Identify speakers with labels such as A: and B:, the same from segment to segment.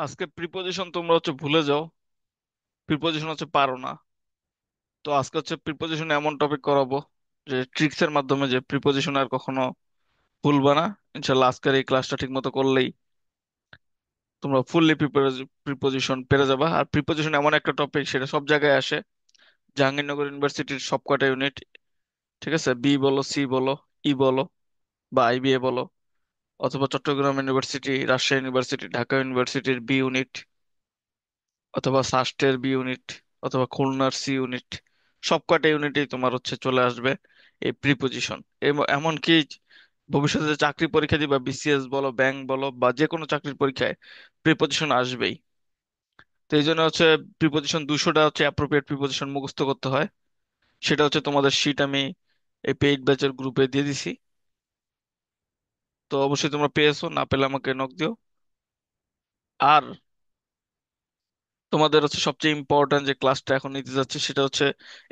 A: আজকে প্রিপোজিশন তোমরা হচ্ছে ভুলে যাও। প্রিপোজিশন হচ্ছে পারো না। তো আজকে হচ্ছে প্রিপোজিশন এমন টপিক করাবো যে ট্রিক্স এর মাধ্যমে যে প্রিপোজিশন আর কখনো ভুলবা না। ইনশাল্লাহ আজকের এই ক্লাসটা ঠিক মতো করলেই তোমরা ফুললি প্রিপোজিশন পেরে যাবা। আর প্রিপোজিশন এমন একটা টপিক, সেটা সব জায়গায় আসে। জাহাঙ্গীরনগর ইউনিভার্সিটির সব কটা ইউনিট, ঠিক আছে, বি বলো, সি বলো, ই বলো, বা আইবিএ বলো, অথবা চট্টগ্রাম ইউনিভার্সিটি, রাজশাহী ইউনিভার্সিটি, ঢাকা ইউনিভার্সিটির বি ইউনিট, অথবা সাস্টের বি ইউনিট, অথবা খুলনার সি ইউনিট, সব কয়টা ইউনিটেই তোমার হচ্ছে চলে আসবে এই প্রিপোজিশন। এমনকি ভবিষ্যতে যে চাকরি পরীক্ষা দিবা, বিসিএস বলো, ব্যাংক বলো, বা যে কোনো চাকরির পরীক্ষায় প্রিপোজিশন আসবেই। তো এই জন্য হচ্ছে প্রিপোজিশন 200টা হচ্ছে অ্যাপ্রোপ্রিয়েট প্রিপোজিশন মুখস্থ করতে হয়। সেটা হচ্ছে তোমাদের শীট আমি এই পেইড ব্যাচের গ্রুপে দিয়ে দিছি। তো অবশ্যই তোমরা পেয়েছো, না পেলে আমাকে নক দিও। আর তোমাদের হচ্ছে সবচেয়ে ইম্পর্ট্যান্ট যে ক্লাসটা এখন নিতে যাচ্ছে সেটা হচ্ছে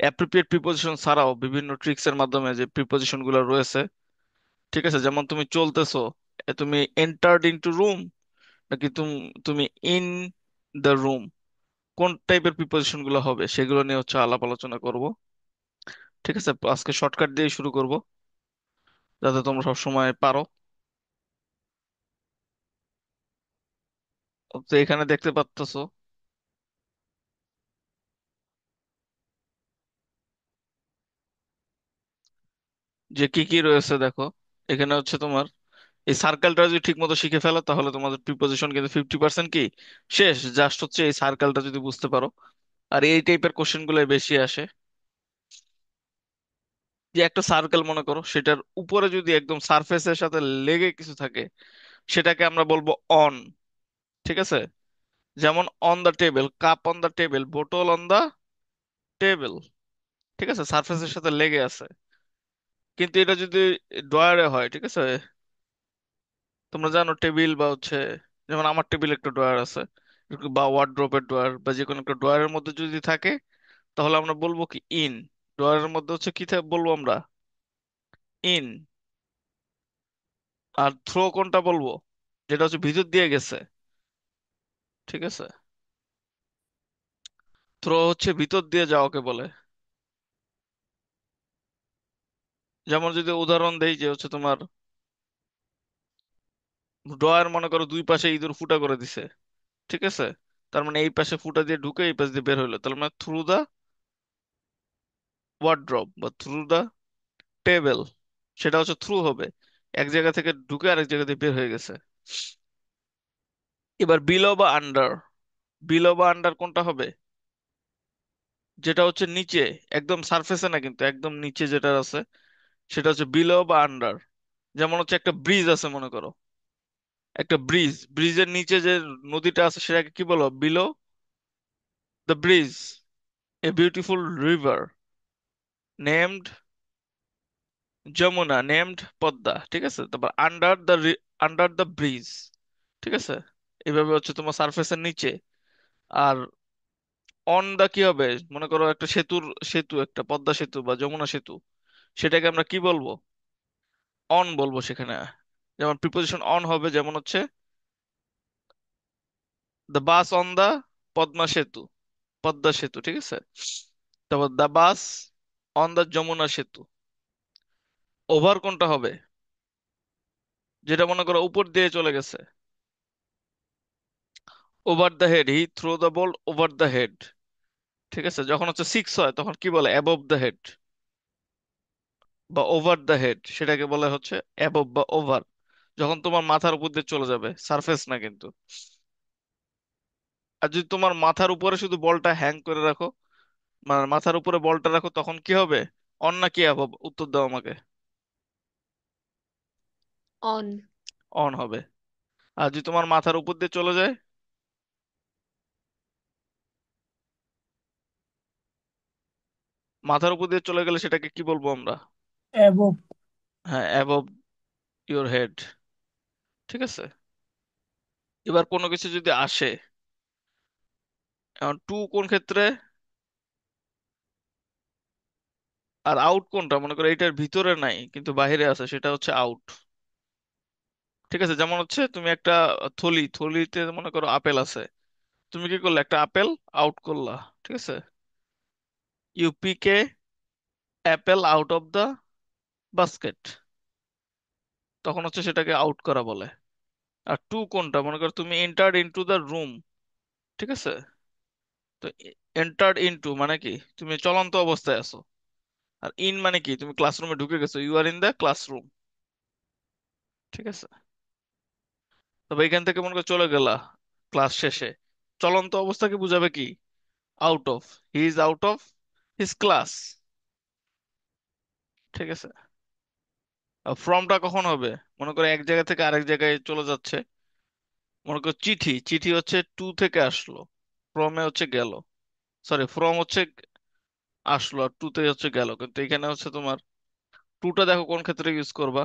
A: অ্যাপ্রোপ্রিয়েট প্রিপোজিশন ছাড়াও বিভিন্ন ট্রিক্স এর মাধ্যমে যে প্রিপোজিশন গুলো রয়েছে। ঠিক আছে, যেমন তুমি চলতেছো, তুমি এন্টার্ড ইনটু রুম, নাকি তুমি ইন দ্য রুম, কোন টাইপের প্রিপোজিশন গুলো হবে সেগুলো নিয়ে হচ্ছে আলাপ আলোচনা করব। ঠিক আছে, আজকে শর্টকাট দিয়ে শুরু করব যাতে তোমরা সব সময় পারো। তো এখানে দেখতে পাচ্তেছো যে কি কি রয়েছে, দেখো। এখানে হচ্ছে তোমার এই সার্কেলটা যদি ঠিক মতো শিখে ফেলো তাহলে তোমাদের প্রিপোজিশন কিন্তু 50% কি শেষ। জাস্ট হচ্ছে এই সার্কেলটা যদি বুঝতে পারো। আর এই টাইপের কোশ্চেন গুলো বেশি আসে। যে একটা সার্কেল মনে করো, সেটার উপরে যদি একদম সারফেসের সাথে লেগে কিছু থাকে, সেটাকে আমরা বলবো অন। ঠিক আছে, যেমন on the table, cup on the table, বোতল অন দা টেবিল। ঠিক আছে, সারফেসের সাথে লেগে আছে। কিন্তু এটা যদি ড্রয়ারে হয়, ঠিক আছে, তোমরা জানো টেবিল বা হচ্ছে, যেমন আমার টেবিল একটা ড্রয়ার আছে, বা ওয়ার্ড্রোবের ড্রয়ার, বা যে কোনো একটা ড্রয়ারের মধ্যে যদি থাকে, তাহলে আমরা বলবো কি ইন। ড্রয়ারের মধ্যে হচ্ছে কি বলবো আমরা ইন। আর থ্রো কোনটা বলবো, যেটা হচ্ছে ভিতর দিয়ে গেছে। ঠিক আছে, থ্রো হচ্ছে ভিতর দিয়ে যাওয়াকে বলে। যেমন যদি উদাহরণ দেই, যে হচ্ছে তোমার ড্রয়ার মনে করো দুই পাশে ইঁদুর ফুটা করে দিছে। ঠিক আছে, তার মানে এই পাশে ফুটা দিয়ে ঢুকে এই পাশ দিয়ে বের হইলো, তার মানে থ্রু দা ওয়ার্ড্রোব বা থ্রু দা টেবিল। সেটা হচ্ছে থ্রু হবে, এক জায়গা থেকে ঢুকে আরেক জায়গা দিয়ে বের হয়ে গেছে। এবার বিলো বা আন্ডার, বিলো বা আন্ডার কোনটা হবে, যেটা হচ্ছে নিচে, একদম সারফেসে না কিন্তু একদম নিচে যেটা আছে, সেটা হচ্ছে বিলো বা আন্ডার। যেমন হচ্ছে একটা ব্রিজ আছে মনে করো, একটা ব্রিজ, ব্রিজের নিচে যে নদীটা আছে সেটাকে কি বলো, below the bridge. A beautiful river named Jamuna, named Padma. ঠিক আছে, তারপর আন্ডার দ্য ব্রিজ। ঠিক আছে, এভাবে হচ্ছে তোমার সারফেসের নিচে। আর অন দা কি হবে, মনে করো একটা সেতু একটা পদ্মা সেতু বা যমুনা সেতু, সেটাকে আমরা কি বলবো, অন বলবো সেখানে। যেমন প্রিপোজিশন অন হবে, যেমন হচ্ছে the bus on the Padma Setu, Padma Setu. ঠিক আছে, তারপর the bus on the Jamuna Setu. Over কোনটা হবে, যেটা মনে করো উপর দিয়ে চলে গেছে, over the head, he throw the ball over the head. ঠিক আছে, যখন হচ্ছে সিক্স হয় তখন কি বলে, অ্যাবভ দ্য হেড বা ওভার দ্য হেড, সেটাকে বলে হচ্ছে অ্যাবভ বা ওভার। যখন তোমার মাথার উপর দিয়ে চলে যাবে, সারফেস না কিন্তু। আর যদি তোমার মাথার উপরে শুধু বলটা হ্যাং করে রাখো, মানে মাথার উপরে বলটা রাখো, তখন কি হবে, অন না কি অ্যাবভ, উত্তর দাও আমাকে।
B: অন।
A: অন হবে। আর যদি তোমার মাথার উপর দিয়ে চলে যায়, মাথার উপর দিয়ে চলে গেলে সেটাকে কি বলবো আমরা,
C: অ্যাবভ।
A: হ্যাঁ, অ্যাবভ ইওর হেড। ঠিক আছে, এবার কোনো কিছু যদি আসে, এখন টু কোন ক্ষেত্রে আর আউট কোনটা, মনে করো এটার ভিতরে নাই কিন্তু বাইরে আছে, সেটা হচ্ছে আউট। ঠিক আছে, যেমন হচ্ছে তুমি একটা থলিতে মনে করো আপেল আছে, তুমি কি করলে একটা আপেল আউট করলা, ঠিক আছে, ইউপিকে apple out of the basket, তখন হচ্ছে সেটাকে আউট করা বলে। আর টু কোনটা, মনে করো তুমি এন্টার্ড ইনটু দ্য রুম, ঠিক আছে, তো এন্টার্ড ইনটু মানে কি তুমি চলন্ত অবস্থায় আছো, আর ইন মানে কি তুমি ক্লাসরুমে ঢুকে গেছো, you are in the classroom, ঠিক আছে। তবে এখান থেকে মনে করো চলে গেলা ক্লাস শেষে, চলন্ত অবস্থাকে বুঝাবে কি, out of, he is out of his class, ঠিক আছে। ফ্রমটা কখন হবে, মনে করো এক জায়গা থেকে আরেক জায়গায় চলে যাচ্ছে, মনে করো চিঠি, চিঠি হচ্ছে টু থেকে আসলো, ফ্রমে হচ্ছে গেল, সরি ফ্রম হচ্ছে আসলো আর টু তে হচ্ছে গেল, কিন্তু এখানে হচ্ছে তোমার টুটা দেখো কোন ক্ষেত্রে ইউজ করবা,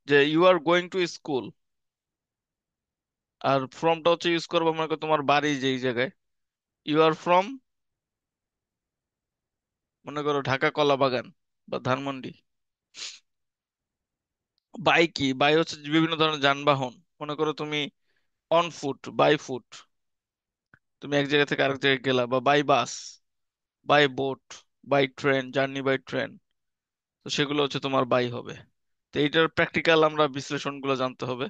A: যে you are going to school, আর ফ্রমটা হচ্ছে ইউজ করবা মনে করো তোমার বাড়ি যেই জায়গায়, ইউ আর ফ্রম মনে করো ঢাকা কলা বাগান বা ধানমন্ডি। বাই কি, বাই হচ্ছে বিভিন্ন ধরনের যানবাহন, মনে করো তুমি অন ফুট, বাই ফুট, তুমি এক জায়গা থেকে আরেক জায়গায় গেলা, বা by bus, by boat, by train, journey by train, তো সেগুলো হচ্ছে তোমার বাই হবে। তো এইটার প্র্যাকটিক্যাল আমরা বিশ্লেষণ গুলো জানতে হবে।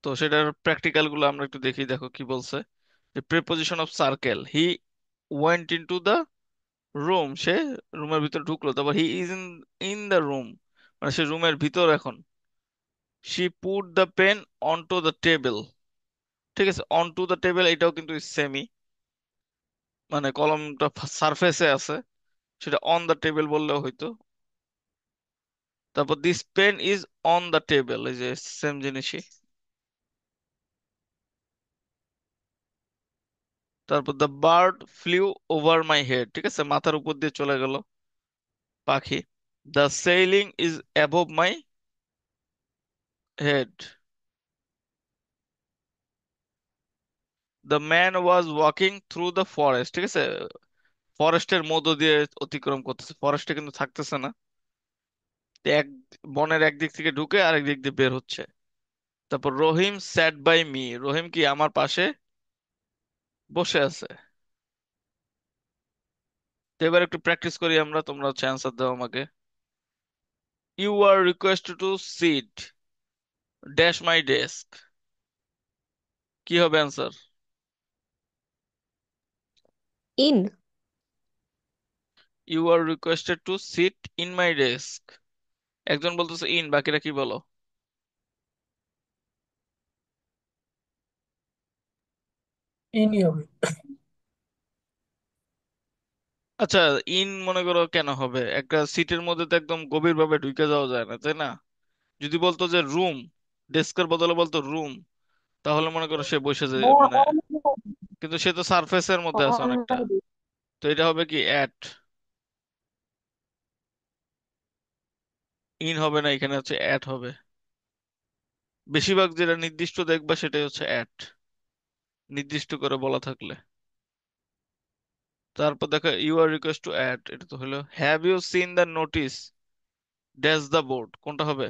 A: তো সেটার প্র্যাকটিক্যাল গুলো আমরা একটু দেখি, দেখো কি বলছে, যে preposition of circle, he went into the room, সে রুমের ভিতর ঢুকলো, তারপর he is in in the room, মানে সে রুমের ভিতর এখন, she put the pen onto the table, ঠিক আছে, অনটু দ্য টেবিল এটাও কিন্তু সেমি, মানে কলমটা সারফেসে আছে, সেটা অন দ্য টেবিল বললেও হয়তো। তারপর this pen is on the table, এই যে সেম জিনিসই। তারপর the bird flew over my head, ঠিক আছে, মাথার উপর দিয়ে চলে গেল পাখি। The ceiling is above my head, the man was walking through the forest, ঠিক আছে, ফরেস্টের মধ্য দিয়ে অতিক্রম করতেছে, ফরেস্টে কিন্তু থাকতেছে না, এক বনের একদিক থেকে ঢুকে আরেক দিক দিয়ে বের হচ্ছে। তারপর রহিম স্যাট বাই মি, রহিম কি আমার পাশে বসে আছে। তো এবার একটু প্র্যাকটিস করি আমরা, তোমরা হচ্ছে অ্যান্সার দাও আমাকে। You are requested to sit dash my desk, কি হবে answer?
B: In.
A: You are requested to sit in my desk, একজন বলতেছে ইন, বাকিরা কি বলো?
C: ইনই হবে।
A: আচ্ছা, ইন মনে করো কেন হবে, একটা সিটের মধ্যে তো একদম গভীর ভাবে ঢুকে যাওয়া যায় না, তাই না? যদি বলতো যে রুম, ডেস্কের বদলে বলতো রুম, তাহলে মনে করো সে বসে যে মানে, কিন্তু সে তো সারফেসের মধ্যে আছে অনেকটা। তো এটা হবে কি অ্যাট, ইন হবে না, এখানে হচ্ছে অ্যাট হবে। বেশিরভাগ যেটা নির্দিষ্ট দেখবা সেটাই হচ্ছে অ্যাট, নির্দিষ্ট করে বলা থাকলে। তারপর দেখো you are request to add, এটা তো হলো have you seen the notice dash the board, কোনটা হবে?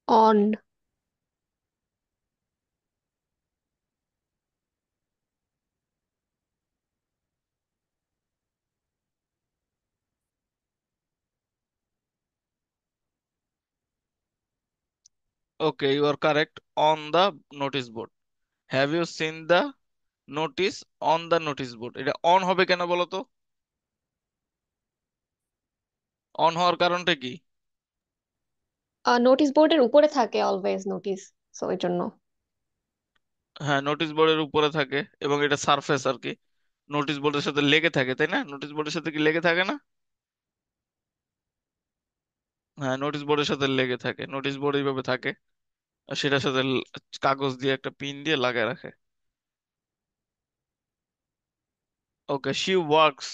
B: On.
A: Okay, you are correct, on the notice board. Have you seen the notice on the notice board, এটা on হবে কেন বলো তো? অন হওয়ার কারণটা কি?
B: নোটিশ বোর্ডের উপরে থাকে অলওয়েজ নোটিস, সো এর জন্য।
A: হ্যাঁ, নোটিস বোর্ডের উপরে থাকে এবং এটা সারফেস আর কি, নোটিস বোর্ডের সাথে লেগে থাকে, তাই না? নোটিস বোর্ডের সাথে কি লেগে থাকে না? হ্যাঁ, নোটিস বোর্ডের সাথে লেগে থাকে, নোটিস বোর্ড এইভাবে থাকে, আর সেটার সাথে কাগজ দিয়ে একটা পিন দিয়ে লাগায় রাখে। Okay, she works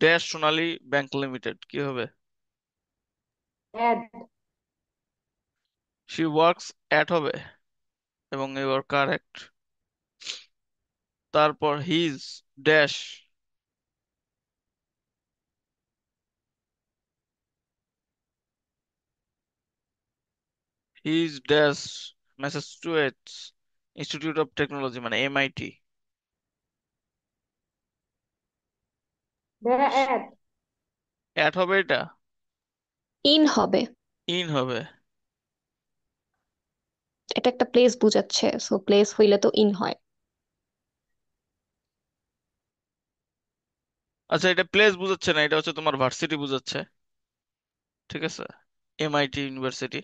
A: dash Sonali bank limited, কি হবে?
B: অ্যাড।
A: শি ওয়ার্কস অ্যাট হবে, এবং ইউ আর কারেক্ট। তারপর his dash, his dash Massachusetts Institute of Technology মানে এমআইটি।
B: দ্যাট।
A: অ্যাট হবে এটা?
B: ইন হবে।
A: ইন হবে?
B: এটা একটা প্লেস বুঝাচ্ছে, সো প্লেস হইলে তো ইন হয়।
A: আচ্ছা, এটা প্লেস বুঝাচ্ছে না, এটা হচ্ছে তোমার ভার্সিটি বুঝাচ্ছে। ঠিক আছে, এমআইটি ইউনিভার্সিটি।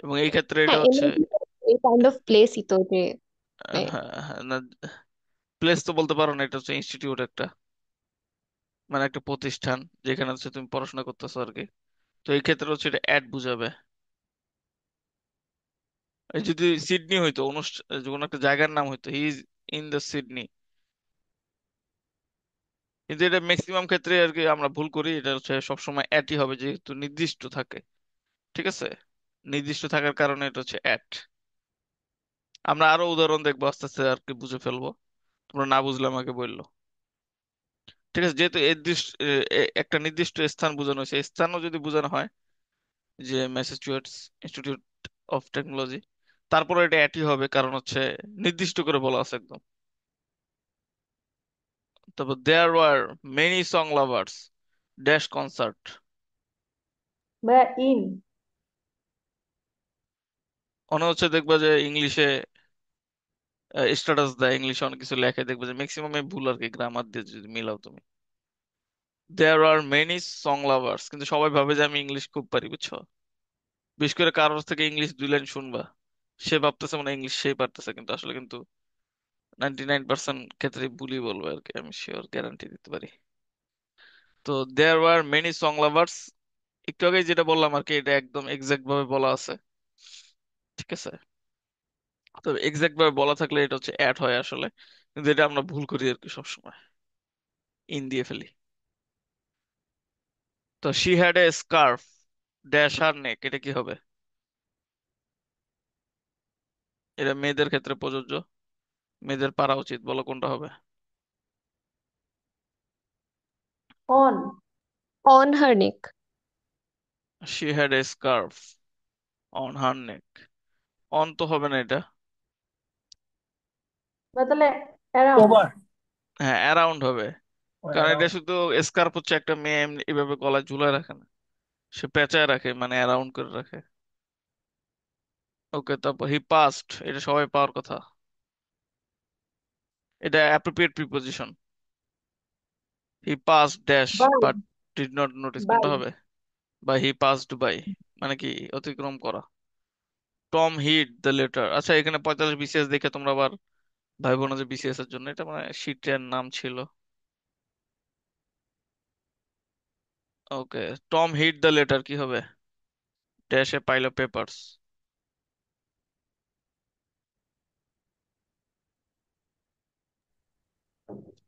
A: এবং এই ক্ষেত্রে এটা
B: হ্যাঁ,
A: হচ্ছে
B: এমনি এই কাইন্ড অফ প্লেসই তো যে মানে,
A: হ্যাঁ, না, প্লেস তো বলতে পারো না, এটা হচ্ছে ইনস্টিটিউট একটা, মানে একটা প্রতিষ্ঠান যেখানে হচ্ছে তুমি পড়াশোনা করতেছো আর কি। তো এই ক্ষেত্রে হচ্ছে এটা অ্যাড বুঝাবে। এই যদি সিডনি হইতো, অনুষ্ঠান কোনো একটা জায়গার নাম হইতো, হি ইজ ইন দ্য সিডনি, কিন্তু এটা ম্যাক্সিমাম ক্ষেত্রে আর কি আমরা ভুল করি। এটা হচ্ছে সবসময় অ্যাটই হবে যেহেতু নির্দিষ্ট থাকে। ঠিক আছে, নির্দিষ্ট থাকার কারণে এটা হচ্ছে অ্যাট। আমরা আরো উদাহরণ দেখবো আস্তে আস্তে আর কি বুঝে ফেলবো। তোমরা না বুঝলে আমাকে বললো। ঠিক আছে, যেহেতু একটা নির্দিষ্ট স্থান বোঝানো হয়েছে, স্থানও যদি বোঝানো হয় যে ম্যাসাচুসেটস ইনস্টিটিউট অফ টেকনোলজি, তারপরে এটা অ্যাটই হবে কারণ হচ্ছে নির্দিষ্ট করে বলা আছে একদম। তারপর there were many song lovers dash concert.
B: ভাইয়া ইন।
A: মনে হচ্ছে দেখবা যে ইংলিশে স্ট্যাটাস দেয়, ইংলিশে অনেক কিছু লেখে, দেখবে যে ম্যাক্সিমাম ভুল আর কি, গ্রামার দিয়ে যদি মিলাও তুমি। দেয়ার আর মেনি সং লাভার্স, কিন্তু সবাই ভাবে যে আমি ইংলিশ খুব পারি, বুঝছো? বিশেষ করে কারোর থেকে ইংলিশ 2 লাইন শুনবা, সে ভাবতেছে মানে ইংলিশ সেই পারতেছে, কিন্তু আসলে কিন্তু 99% ক্ষেত্রে ভুলই বলবো আর কি, আমি শিওর গ্যারান্টি দিতে পারি। তো দেয়ার আর মেনি সং লাভার্স, একটু আগে যেটা বললাম আর কি, এটা একদম এক্সাক্ট ভাবে বলা আছে। ঠিক আছে, তবে এক্সাক্ট ভাবে বলা থাকলে এটা হচ্ছে অ্যাড হয় আসলে, কিন্তু এটা আমরা ভুল করি আর কি সবসময়, ইন দিয়ে ফেলি। তো she had a scarf dash her neck, এটা কি হবে? এটা মেয়েদের ক্ষেত্রে প্রযোজ্য, মেয়েদের পারা উচিত, বলো কোনটা হবে?
B: On. On her neck.
A: She had a scarf on her neck, on তো হবে না এটা।
B: বা তাহলে অ্যারাউন্ড।
C: ওভার
A: হ্যাঁ, অ্যারাউন্ড হবে,
C: ও
A: কারণ এটা
C: অ্যারাউন্ড।
A: শুধু স্কার্ফ হচ্ছে একটা মেয়ে এভাবে গলায় ঝুলায় রাখে না, সে পেঁচায় রাখে, মানে অ্যারাউন্ড করে রাখে। ওকে, তারপর হি পাস্ট, এটা সবাই পাওয়ার কথা, এটা appropriate preposition. He pass dash
B: by.
A: But did not notice,
B: by.
A: কোনটা হবে? বা হি পাসড বাই, মানে কি অতিক্রম করা। টম হিড দ্য লেটার, আচ্ছা এখানে 45 বিসিএস দেখে তোমরা আবার ভাইবো না যে বিসিএস এর জন্য, এটা মানে শীটের নাম ছিল। Okay, Tom hid the letter কি হবে? Dash a pile of papers.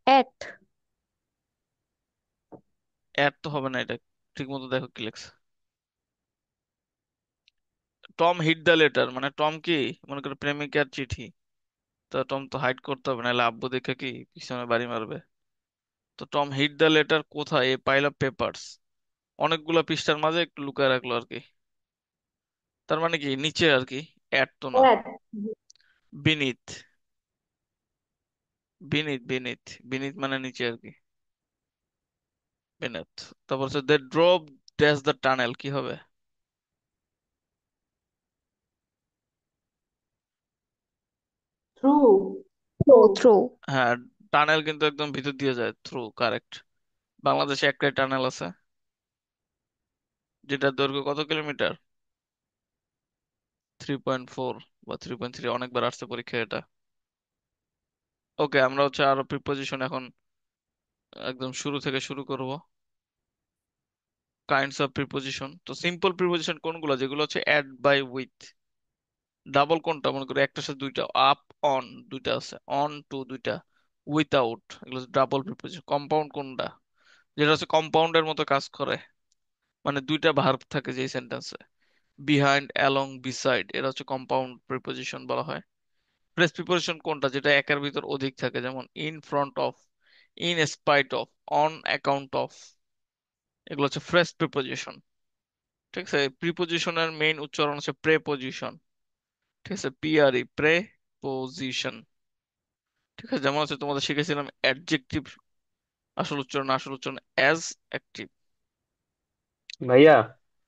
B: At.
A: At তো হবে না এটা, ঠিক মতো দেখো কি লেখছে। টম হিড দ্য লেটার মানে টম কি, মনে করো প্রেমিকার চিঠি, তো টম তো হাইড করতে হবে, নাহলে আব্বু দেখে কি পিছনে বাড়ি মারবে। তো টম হিড দ্য লেটার কোথায়? এ পাইল অফ পেপারস, অনেকগুলা পৃষ্ঠার মাঝে একটু লুকায় রাখলো আর কি। তার মানে কি নিচে আর কি, অ্যাড তো না।
B: অ্যাট।
A: বিনিথ, বিনিথ বিনিথ মানে নিচে আর কি, বিনিথ। তারপর হচ্ছে দে ড্রোভ ড্যাশ দ্য টানেল, কি হবে?
B: থ্রু। ও থ্রু।
A: হ্যাঁ, টানেল কিন্তু একদম ভিতর দিয়ে যায়, থ্রু কারেক্ট। বাংলাদেশে একটাই টানেল আছে, যেটার দৈর্ঘ্য কত কিলোমিটার? 3.4 বা 3.3, অনেকবার আসছে পরীক্ষায় এটা। ওকে, আমরা হচ্ছে আরো প্রিপোজিশন এখন একদম শুরু থেকে শুরু করব। কাইন্ডস অফ প্রিপোজিশন, তো সিম্পল প্রিপোজিশন কোনগুলো, যেগুলো হচ্ছে অ্যাড বাই উইথ। ডাবল কোনটা, মনে করি একটার সাথে দুইটা, আপ অন দুইটা আছে, অন টু দুইটা, উইথাউট এগুলো ডাবল প্রিপোজিশন। কম্পাউন্ড কোনটা, যেটা হচ্ছে কম্পাউন্ডের মতো কাজ করে, মানে দুইটা ভার্ব থাকে যেই সেন্টেন্সে, বিহাইন্ড, অ্যালং, বিসাইড, এটা হচ্ছে কম্পাউন্ড প্রিপোজিশন বলা হয়। ফ্রেশ প্রিপোজিশন কোনটা, যেটা একের ভিতর অধিক থাকে, যেমন in front of, in spite of, on account of, এগুলো হচ্ছে ফ্রেশ প্রিপোজিশন। ঠিক আছে, প্রিপোজিশনের মেইন উচ্চারণ হচ্ছে প্রেপোজিশন। ঠিক আছে, পিআরই, প্রেপোজিশন। ঠিক আছে, যেমন হচ্ছে তোমাদের শিখেছিলাম অ্যাডজেক্টিভ আসল উচ্চারণ অ্যাজ অ্যাক্টিভ।
D: ভাইয়া।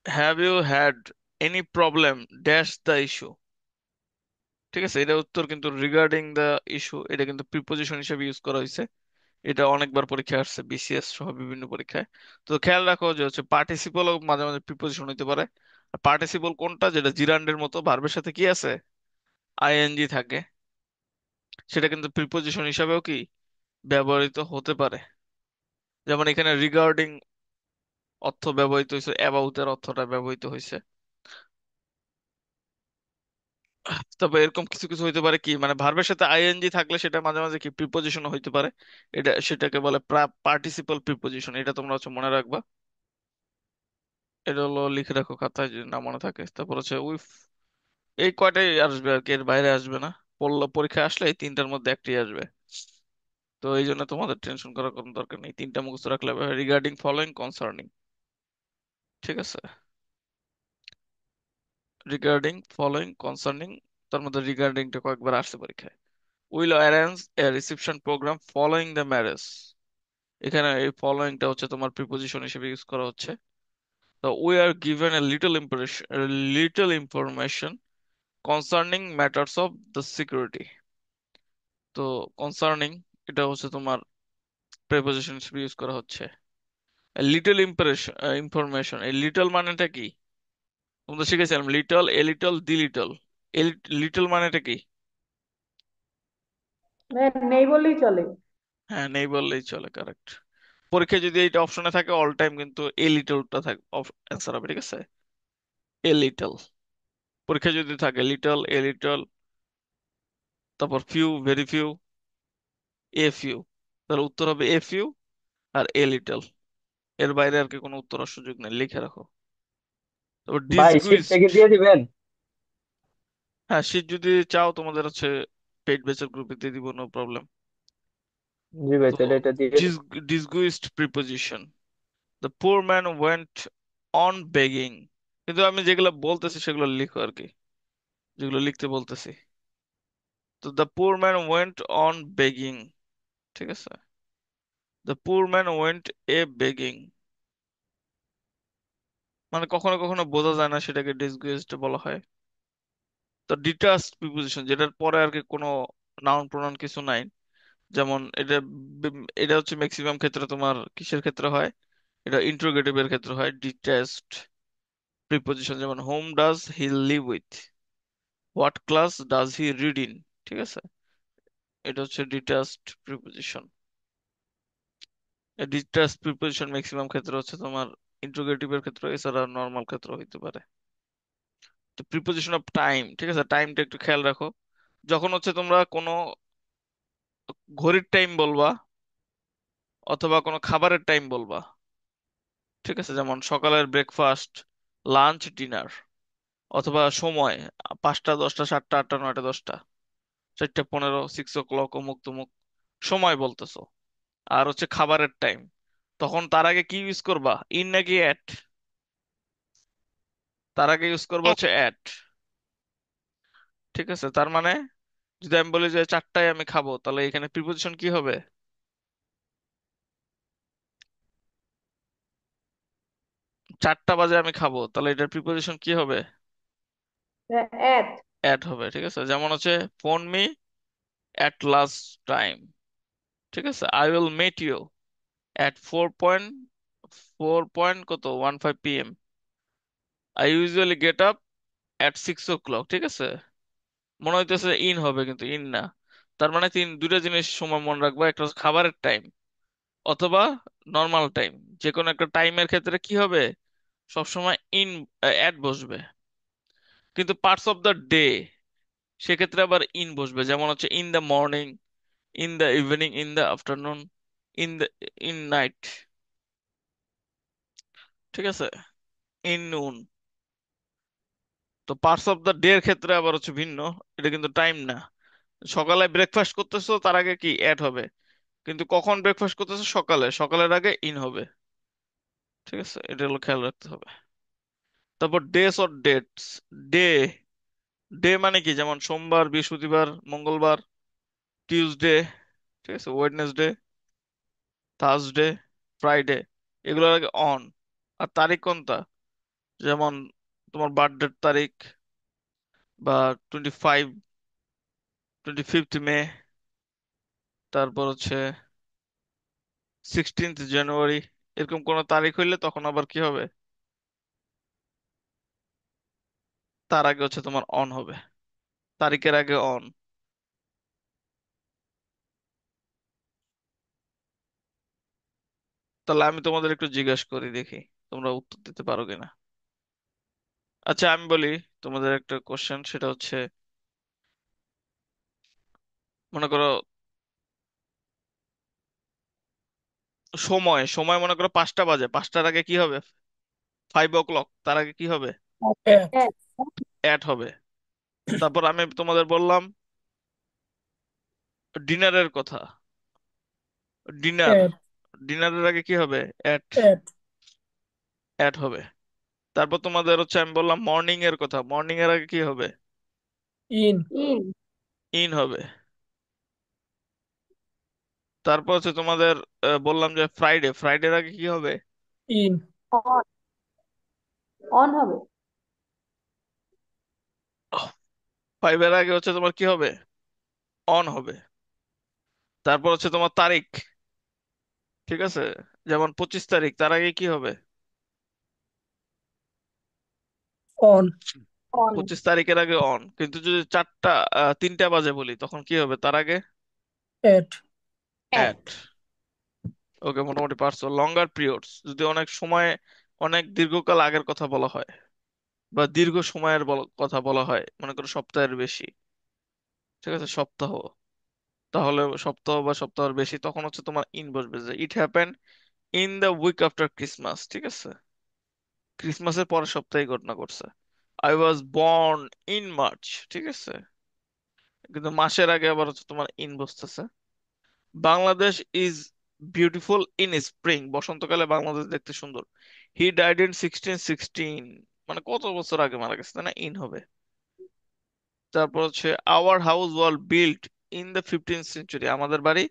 A: Have you had any problem dash the issue. ঠিক আছে, এটা উত্তর কিন্তু রিগার্ডিং দ্য ইস্যু, এটা কিন্তু প্রিপোজিশন হিসেবে ইউজ করা হয়েছে। এটা অনেকবার পরীক্ষায় আসছে, বিসিএস সহ বিভিন্ন পরীক্ষায়। তো খেয়াল রাখো যে হচ্ছে পার্টিসিপল মাঝে মাঝে প্রিপোজিশন হইতে পারে। আর পার্টিসিপল কোনটা, যেটা জিরান্ডের মতো ভার্বের সাথে কি আছে, আইএনজি থাকে, সেটা কিন্তু প্রিপোজিশন হিসাবেও কি ব্যবহৃত হতে পারে। যেমন এখানে রিগার্ডিং অর্থ ব্যবহৃত হয়েছে, অ্যাবাউট এর অর্থটা ব্যবহৃত হয়েছে। তবে এরকম কিছু কিছু হইতে পারে কি, মানে ভার্বের সাথে আইএনজি থাকলে সেটা মাঝে মাঝে কি প্রিপোজিশন হইতে পারে। সেটাকে বলে পার্টিসিপল প্রিপোজিশন, এটা তোমরা হচ্ছে মনে রাখবা। এটা হলো লিখে রাখো খাতায় যদি না মনে থাকে। তারপর হচ্ছে উইফ, এই কয়টাই আসবে আর কি, এর বাইরে আসবে না। পরীক্ষায় আসলে এই তিনটার মধ্যে একটি আসবে। তো এই জন্য তোমাদের টেনশন করার কোনো দরকার নেই, তিনটা মুখস্থ রাখলে রিগার্ডিং, ফলোইং, কনসার্নিং। ঠিক আছে, রিগার্ডিং, ফলোইং, কনসার্নিং, তার মধ্যে রিগার্ডিংটা কয়েকবার আসছে পরীক্ষায়। Will arrange a reception programme following the marriage. এখানে এই ফলোইংটা হচ্ছে তোমার প্রিপোজিশন হিসেবে ইউজ করা হচ্ছে। তো we are given a little information concerning matters of the security. তো কনসার্নিং, এটা হচ্ছে তোমার প্রিপোজিশন হিসেবে ইউজ করা হচ্ছে। লিটল ইনফরমেশন, এই লিটল মানেটা কি? তোমরা শিখেছিলাম little, a little, the little. Little মানেটা কি?
C: নেই বললেই চলে।
A: হ্যাঁ, নেই বললেই চলে, কারেক্ট। পরীক্ষায় যদি এইটা অপশনে থাকে অল টাইম কিন্তু এ লিটলটা থাকে অ্যান্সার হবে। ঠিক আছে, এ লিটল। পরীক্ষায় যদি থাকে লিটল, এ লিটল, তারপর few, very few, a few, তাহলে উত্তর হবে a few R a little. এর বাইরে আর কি কোনো উত্তর আর সুযোগ নেই, লিখে রাখো। তারপর
D: ভাই শীটটা কি
A: ডিসগুইজড।
D: দিয়ে দিবেন?
A: হ্যাঁ, শীত যদি চাও তোমাদের হচ্ছে পেইড ব্যাচের গ্রুপে দিয়ে দিব, নো প্রবলেম।
D: জি ভাই,
A: তো
D: তাহলে এটা দিয়ে দিন।
A: Disguised preposition, the poor man went on begging. কিন্তু আমি যেগুলো বলতেছি সেগুলো লিখো আর কি, যেগুলো লিখতে বলতেছি। তো the poor man went on begging. ঠিক আছে, the poor man went A begging, মানে কখনো কখনো বোঝা যায় না, সেটাকে ডিসগুইজড বলা হয়। তো ডিটাচড প্রিপোজিশন, যেটার পরে আর কি কোনো নাউন প্রোনাউন কিছু নাই, যেমন এটা হচ্ছে ম্যাক্সিমাম ক্ষেত্রে তোমার কিসের ক্ষেত্রে হয়, এটা ইন্টারোগেটিভ এর ক্ষেত্রে হয় ডিটাচড প্রিপোজিশন। যেমন home does he live with, what class does he read in. ঠিক আছে, এটা হচ্ছে detached preposition. Detached preposition maximum ক্ষেত্রে হচ্ছে তোমার ইন্টারোগেটিভ এর ক্ষেত্রে, এছাড়া নর্মাল ক্ষেত্রে হইতে পারে। তো প্রিপোজিশন অফ টাইম, ঠিক আছে, টাইমটা একটু খেয়াল রাখো। যখন হচ্ছে তোমরা কোনো ঘড়ির টাইম বলবা অথবা কোনো খাবারের টাইম বলবা, ঠিক আছে, যেমন সকালের ব্রেকফাস্ট, লাঞ্চ, ডিনার, অথবা সময় 5টা, 10টা, 7টা, 8টা, 9টা, 10টা, 4টা 15, 6 o'clock, অমুক তমুক সময় বলতেছো। আর হচ্ছে খাবারের টাইম, তখন তার আগে কি ইউজ করবা, ইন নাকি অ্যাট? তার আগে ইউজ করবা হচ্ছে অ্যাট। ঠিক আছে, তার মানে যদি আমি বলি যে 4টায় আমি খাবো, তাহলে এখানে প্রিপোজিশন কি হবে? 4টা বাজে আমি খাবো, তাহলে এটার প্রিপোজিশন কি হবে?
C: এট।
A: অ্যাট হবে। ঠিক আছে, যেমন হচ্ছে phone me at last time. ঠিক আছে, I will meet you at 4 point কত 15 p.m. I usually get up at 6 o'clock। ঠিক আছে, মনে হইতেছে ইন হবে কিন্তু ইন না। তার মানে দুইটা জিনিস সময় মনে রাখবা, একটা হচ্ছে খাবারের টাইম অথবা নর্মাল টাইম। যে কোনো একটা টাইমের ক্ষেত্রে কি হবে, সবসময় ইন, অ্যাট বসবে। কিন্তু পার্টস অফ দ্য ডে, সেক্ষেত্রে আবার ইন বসবে, যেমন হচ্ছে in the morning, in the evening, in the afternoon, in the in night. ঠিক আছে, ইন নুন। তো পার্টস অফ দ্য ডে এর ক্ষেত্রে আবার হচ্ছে ভিন্ন, এটা কিন্তু টাইম না। সকালে ব্রেকফাস্ট করতেছো তার আগে কি অ্যাট হবে, কিন্তু কখন ব্রেকফাস্ট করতেছো সকালে, সকালের আগে ইন হবে। ঠিক আছে, এটা হলো খেয়াল রাখতে হবে। তারপর ডেস অর ডেটস। ডে, ডে মানে কি, যেমন সোমবার, বৃহস্পতিবার, মঙ্গলবার, টিউসডে, ঠিক আছে, ওয়েডনেসডে, থার্সডে, ফ্রাইডে, এগুলোর আগে অন। আর তারিখ কোনটা, যেমন তোমার বার্থডের তারিখ, বা 25 মে, তারপর হচ্ছে 16 জানুয়ারি, এরকম কোন তারিখ হইলে তখন আবার কি হবে, তার আগে হচ্ছে তোমার অন হবে, তারিখের আগে অন। তাহলে আমি তোমাদের একটু জিজ্ঞাসা করি, দেখি তোমরা উত্তর দিতে পারো কিনা। আচ্ছা আমি বলি তোমাদের একটা কোশ্চেন, সেটা হচ্ছে, মনে করো সময়, সময় মনে করো 5টা বাজে, 5টার আগে কি হবে, 5 o'clock, তার আগে কি হবে,
E: at,
C: এক
A: অ্যাট হবে। তারপর আমি তোমাদের বললাম ডিনারের কথা, ডিনার,
E: at,
A: ডিনারের আগে কি হবে, অ্যাট,
E: at,
A: অ্যাট হবে। তারপর তোমাদের হচ্ছে আমি বললাম মর্নিং এর কথা, মর্নিং এর আগে কি হবে,
E: in,
C: ইন
A: ইন হবে। তারপর হচ্ছে তোমাদের বললাম যে ফ্রাইডে, ফ্রাইডের আগে কি হবে,
E: in,
C: অন অন হবে।
A: 5 এর আগে হচ্ছে তোমার কি হবে, অন হবে। তারপর হচ্ছে তোমার তারিখ, ঠিক আছে, যেমন 25 তারিখ, তার আগে কি হবে,
E: on,
A: 25 তারিখের আগে অন। কিন্তু যদি 3টা বাজে বলি তখন কি হবে, তার আগে
E: at,
C: এক
A: অ্যাট। ওকে, মোটামুটি পারছো। লঙ্গার পিরিয়ডস, যদি অনেক সময়, অনেক দীর্ঘকাল আগের কথা বলা হয়, বা দীর্ঘ সময়ের কথা বলা হয়, মনে করো সপ্তাহের বেশি, ঠিক আছে, সপ্তাহ, তাহলে সপ্তাহ বা সপ্তাহের বেশি, তখন হচ্ছে তোমার ইন বসবে, যে it happen in the week after Christmas, ঠিক আছে, ক্রিসমাসের পরের সপ্তাহে ঘটনা ঘটছে। I was born in March, ঠিক আছে, কিন্তু মাসের আগে আবার হচ্ছে তোমার ইন বসতেছে। Bangladesh is beautiful in spring, বসন্তকালে বাংলাদেশ দেখতে সুন্দর। হি ডাইড ইন 1616, মানে কত বছর আগে মারা গেছে, তাই না, ইন হবে। তারপর হচ্ছে our house wall built in the 15th century, আমাদের বাড়ি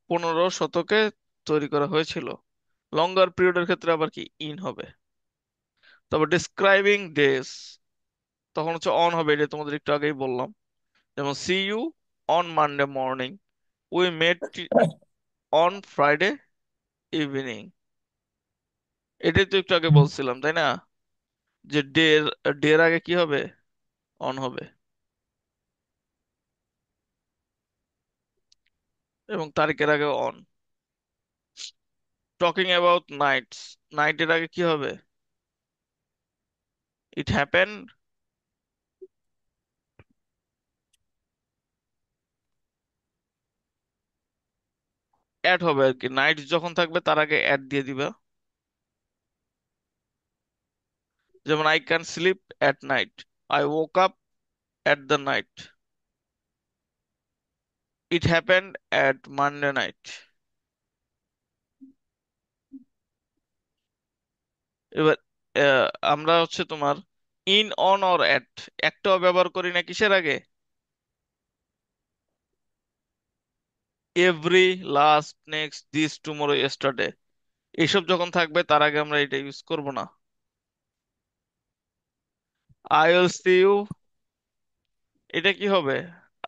A: 15 শতকে তৈরি করা হয়েছিল। লঙ্গার পিরিয়ডের ক্ষেত্রে আবার কি ইন হবে। তারপর ডিসক্রাইবিং ডেস, তখন হচ্ছে অন হবে, এটা তোমাদের একটু আগেই বললাম, যেমন see you on Monday morning, we met on Friday evening, এটাই তো একটু আগে বলছিলাম, তাই না, যে ডের আগে কি হবে, অন হবে, এবং তারিখের আগে অন। টকিং অ্যাবাউট নাইটস, নাইটের আগে কি হবে, ইট হ্যাপেন, অ্যাড হবে আর কি, নাইট যখন থাকবে তার আগে অ্যাড দিয়ে দিবা। যেমন I can slip at night, I woke up at the night, it happened at Monday night. এবার আমরা হচ্ছে তোমার ইন অন অর অ্যাট, একটাও ব্যবহার করি না কিসের আগে, every, last, next, this, tomorrow, yesterday, এইসব যখন থাকবে তার আগে আমরা এটা ইউজ করব না। আই উইল সি ইউ, এটা কি হবে,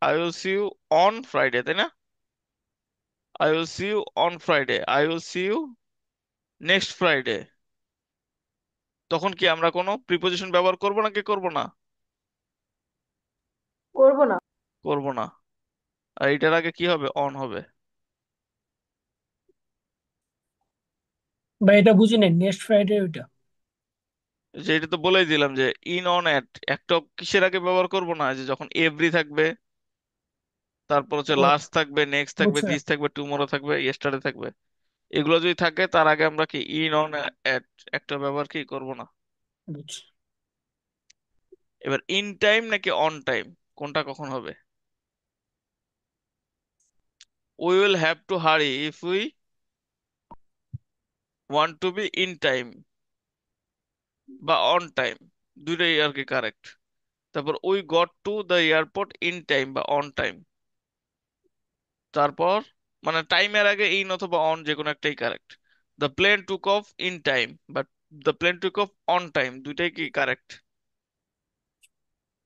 A: I will see you on Friday, তাই না, I will see you on Friday, I will see you next Friday, তখন কি আমরা কোনো প্রিপোজিশন ব্যবহার করব না, কি করব না,
C: করব না।
A: করব না। আর এটার আগে কি হবে, অন হবে।
E: বা এটা বুঝি নাই নেক্সট ফ্রাইডে ওইটা।
A: যে এটা তো বলেই দিলাম যে ইন অন অ্যাট, একটা কিসের আগে ব্যবহার করব না, যে যখন এভরি থাকবে, তারপর হচ্ছে
E: ও
A: লাস্ট থাকবে, নেক্সট থাকবে,
E: বুঝছে,
A: দিস থাকবে, টুমরো থাকবে, ইয়েস্টারডে থাকবে, এগুলো যদি থাকে তার আগে আমরা কি ইন অন অ্যাট একটা ব্যবহার কি করব না।
E: বুঝছি।
A: এবার ইন টাইম নাকি অন টাইম, কোনটা কখন হবে, উই উইল হ্যাভ টু হারি if we want to be in time বা অন টাইম, দুইটাই আর কি কারেক্ট। তারপর we got to the airport in time বা অন টাইম। তারপর মানে টাইমের আগে ইন অথবা অন যে কোনো একটাই correct. The plane took off in time but the plane took off on time, দুইটাই কি correct.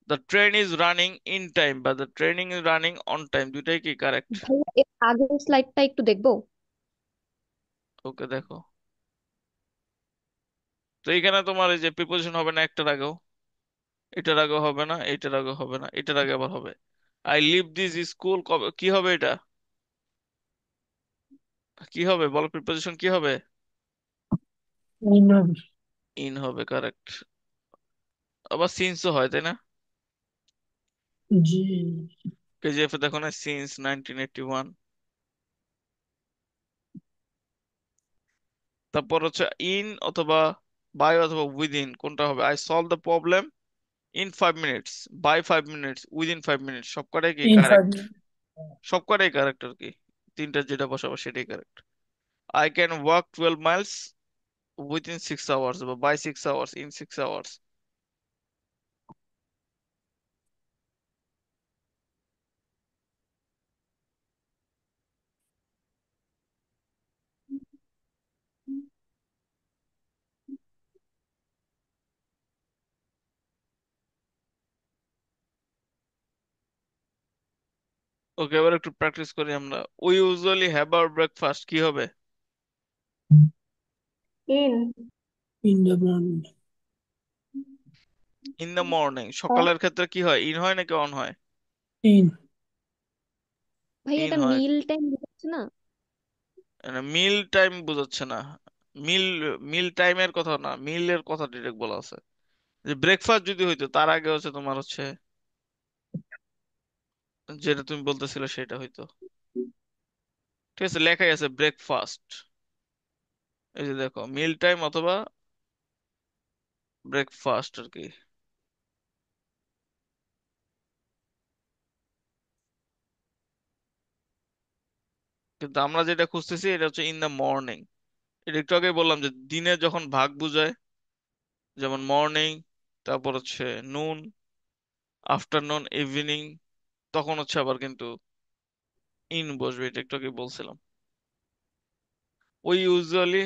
A: The train is running in time বা the training is running on time, দুইটাই কি কারেক্ট।
B: ভাইয়া এর আগের স্লাইডটা একটু দেখবো।
A: ওকে দেখো। তো এখানে তোমার এই যে প্রিপোজিশন হবে না একটার আগেও, এটার আগেও হবে না, এটার আগেও হবে না, এটার আগে আবার হবে। আই লিভ দিস স্কুল, কবে কি হবে এটা, কি হবে বলো, প্রিপোজিশন কি হবে?
E: ইন হবে।
A: ইন হবে, কারেক্ট। আবার সিন্সও হয় তাই না?
E: জি।
A: কেজিএফ এ দেখো না, সিন্স 1981। তারপর হচ্ছে ইন অথবা বাই অথবা উইদিন, কোনটা হবে? I solve the problem in 5 minutes, by 5 minutes, within 5 minutes, সবকটাই কি
E: ইন ফাইভ
A: কারেক্ট। সবকটাই কারেক্ট আর কি, তিনটা যেটা বসাবো সেটাই correct. I can walk 12 miles within 6 hours বা by 6 hours, in 6 hours. Okay, এবার একটু প্র্যাকটিস করি আমরা। We usually have our breakfast, কি হবে?
C: In
E: in the morning.
A: In the morning,
C: on
A: সকালের ক্ষেত্রে কি হয়, ইন হয় নাকি অন হয়?
E: ইন।
B: ভাই
A: ইন
B: এটা
A: হয়।
B: মিল টাইম হচ্ছে না?
A: মিল টাইম বোঝাচ্ছে না। মিল, মিল টাইমের কথা না, মিলের কথা ডিরেক্ট বলা আছে। যে ব্রেকফাস্ট যদি হইতো তার আগে হচ্ছে তোমার হচ্ছে যেটা তুমি বলতেছিলে সেটা হইতো। ঠিক আছে, লেখাই আছে ব্রেকফাস্ট। এই যে দেখো, মিল টাইম অথবা ব্রেকফাস্ট আর কি। কিন্তু আমরা যেটা খুঁজতেছি এটা হচ্ছে ইন দ্য মর্নিং। এটা একটু আগে বললাম যে দিনে যখন ভাগ বুঝায়, যেমন মর্নিং, তারপর হচ্ছে নুন, আফটারনুন, ইভিনিং, তখন হচ্ছে আবার কিন্তু ইন বসবে, এটা একটু আগে বলছিলাম। ওই ইউজুয়ালি,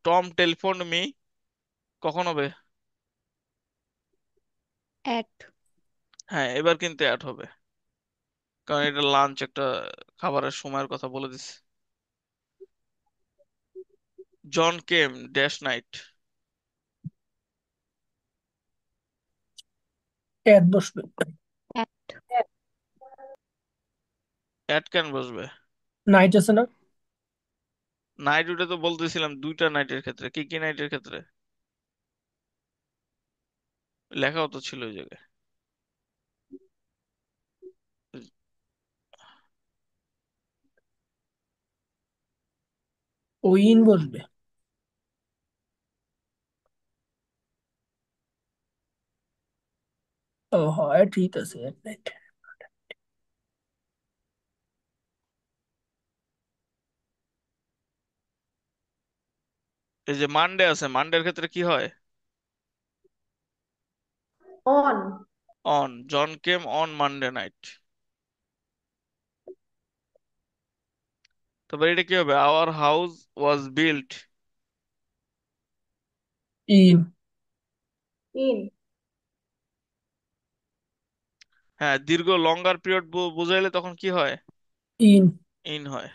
A: টম টেলিফোন মি, কখন হবে?
B: অ্যাট।
A: হ্যাঁ, এবার কিন্তু অ্যাড হবে, কারণ এটা লাঞ্চ, একটা খাবারের সময়ের কথা বলে দিছে। জন কেম ড্যাশ নাইট,
E: অ্যাট বসবে।
B: অ্যাট।
A: অ্যাড কেন বসবে?
E: নাইট আছে না?
A: নাইট, ওটা তো বলতেছিলাম দুইটা নাইটের ক্ষেত্রে, কি কি নাইটের ক্ষেত্রে লেখাও তো ছিল ওই জায়গায়।
E: ও ইন বসবে। ও হয়, ঠিক আছে, অ্যাট নাইট।
A: এই যে মানডে আছে, মানডের ক্ষেত্রে কি হয়?
C: On
A: on, John came on Monday night. তবে এটা কি হবে? Our house was built.
E: In.
C: In
A: হ্যাঁ, দীর্ঘ লঙ্গার পিরিয়ড বুঝাইলে তখন কি হয়?
E: ইন।
A: ইন হয়।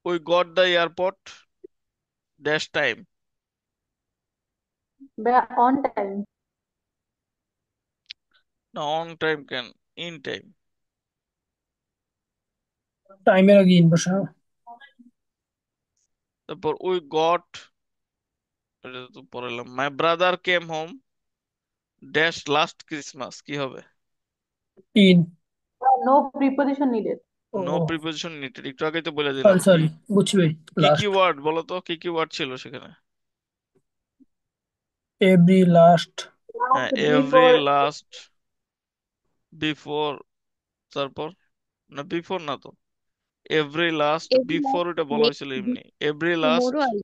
A: We got the airport dash time,
C: on time
A: না অন টাইম কেন, ইন টাইম।
E: টাইমের আগে ইন বসাও।
A: তারপর উই গট, এটা তো পড়ালাম, my brother came home dash last Christmas, কি হবে?
E: In.
C: No preposition needed
E: O,
A: no preposition knitted, একটু আগেই তো বলে দিলাম।
E: সরি
A: কি
E: সরি, বুঝছি ভাই।
A: কি কি
E: লাস্ট।
A: ওয়ার্ড বলো তো, কি কি ওয়ার্ড ছিল সেখানে?
E: Every, last.
A: হ্যাঁ,
C: last
A: every,
C: before
A: last, before, তারপর না বিফোর না তো, every last
B: Every
A: before
B: last
A: এটা বলা
B: next
A: হয়েছিল
B: this
A: এমনি, every last
B: tomorrow I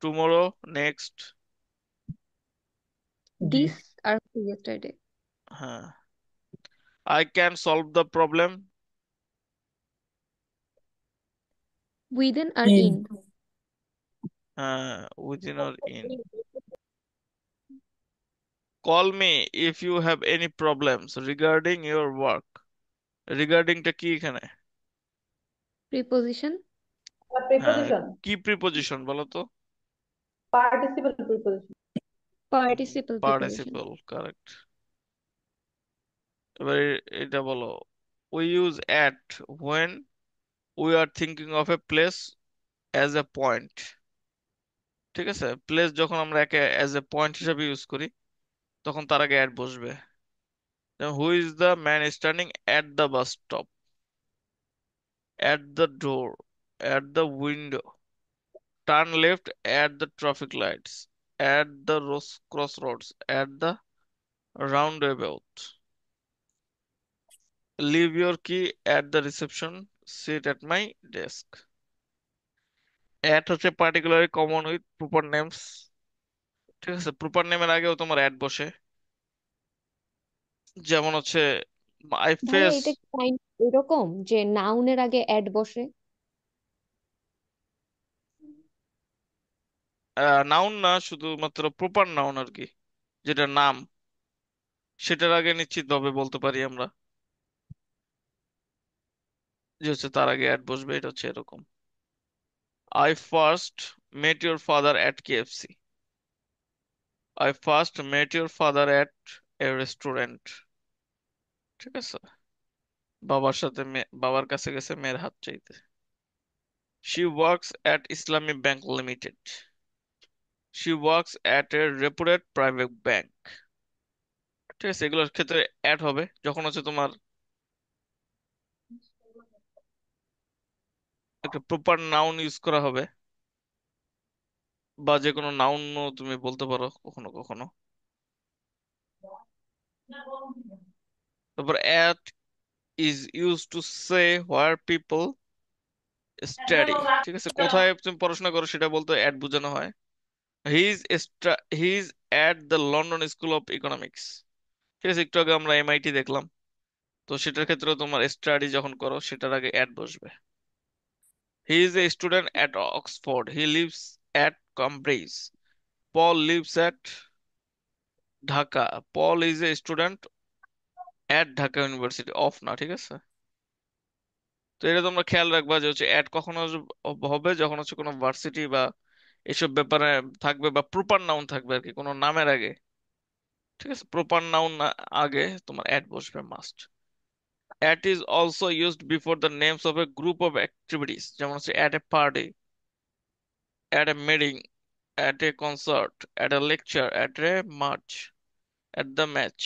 A: tomorrow, next.
E: जी।
B: this or yesterday.
A: হ্যাঁ, I can solve the problem.
B: Within or
E: in
B: in.
A: হ্যাঁ, within or in. Call me if you have any problems regarding your work. রিগার্ডিংটা কি এখানে?
B: Preposition.
A: হ্যাঁ,
C: Preposition.
A: কি preposition বলো তো?
C: Participle preposition.
B: Participle preposition.
A: Participle, correct. এবার এটা বলো, we use at when we are thinking of a place as a point. ঠিক আছে, প্লেস যখন আমরা একে অ্যাজ এ পয়েন্ট হিসেবে ইউজ করি তখন তার আগে অ্যাট বসবে। Who is the man standing at the bus stop, at the door, at the window, turn left at the traffic lights, at the cross roads, at the roundabout, leave your কি at the reception, sit at my desk. At হচ্ছে particularly common with proper names. ঠিক আছে, proper নেমের আগেও তোমার at বসে। যেমন হচ্ছে I
B: ভাইয়া
A: ফেস।
B: এটা কি kind এরকম যে নাউনের আগে অ্যাড বসে?
A: নাউন না, শুধুমাত্র প্রপার নাউন আর কি, যেটা নাম সেটার আগে নিশ্চিত ভাবে বলতে পারি আমরা যে হচ্ছে তার আগে অ্যাট বসবে, এটা হচ্ছে এরকম। I first met your father at KFC, I first met your father at a restaurant. ঠিক আছে, বাবার কাছে গেছে মেয়ের হাত চাইতে। She works at Islami Bank Limited, she works at a reputed private bank. ঠিক আছে, এগুলোর ক্ষেত্রে অ্যাড হবে যখন হচ্ছে তোমার একটা প্রপার নাউন ইউজ করা হবে, বা যে কোনো নাউনও তুমি বলতে পারো কখনো কখনো। তারপর at is use to say where people study. ঠিক আছে, কোথায় তুমি পড়াশোনা করো সেটা বলতে অ্যাট বোঝানো হয়। He is he is at the London school of economics. ঠিক আছে, একটু আগে আমরা এমআইটি দেখলাম, তো সেটার ক্ষেত্রে তোমার স্টাডি যখন করো সেটার আগে অ্যাট বসবে। He is a student at Oxford, he lives at Cambridge, Paul lives at Dhaka, Paul is a student at Dhaka University of না। ঠিক আছে, তো এটা তোমরা খেয়াল রাখবা যে হচ্ছে অ্যাড কখনো হবে যখন হচ্ছে কোনো ভার্সিটি বা এসব ব্যাপারে থাকবে, বা প্রপার নাউন থাকবে আর কি কোনো নামের আগে। ঠিক আছে, প্রপার নাউন আগে তোমার অ্যাড বসবে must. At is also used before the names of a group of activities, যেমন হচ্ছে at a party, at a meeting, at a concert, at a lecture, at a march, at the match.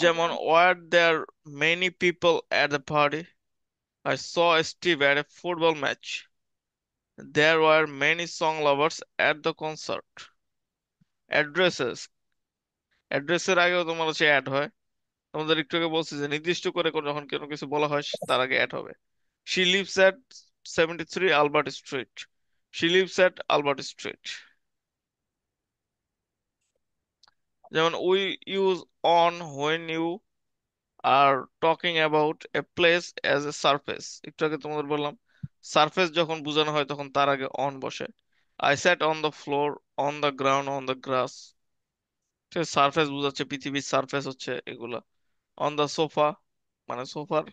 A: যেমন were there many people at the party, I saw Steve at a football match. There were many song lovers at the concert. Addresses, অ্যাড্রেসের আগেও তোমার হচ্ছে add হয়। তোমাদের একটু আগে বলছি যে নির্দিষ্ট করে যখন কোনো কিছু বলা হয় তার আগে অ্যাড হবে। She lives at 73 Albert Street. She lives at Albert Street. যেমন we use on when you are talking about a place as a surface. একটু আগে তোমাদের বললাম সারফেস যখন বোঝানো হয় তখন তার আগে অন বসে। I sat on the floor, on the ground, on the grass. ঠিক আছে, সারফেস বোঝাচ্ছে পৃথিবীর সারফেস হচ্ছে এগুলা। অন দা সোফা মানে সোফার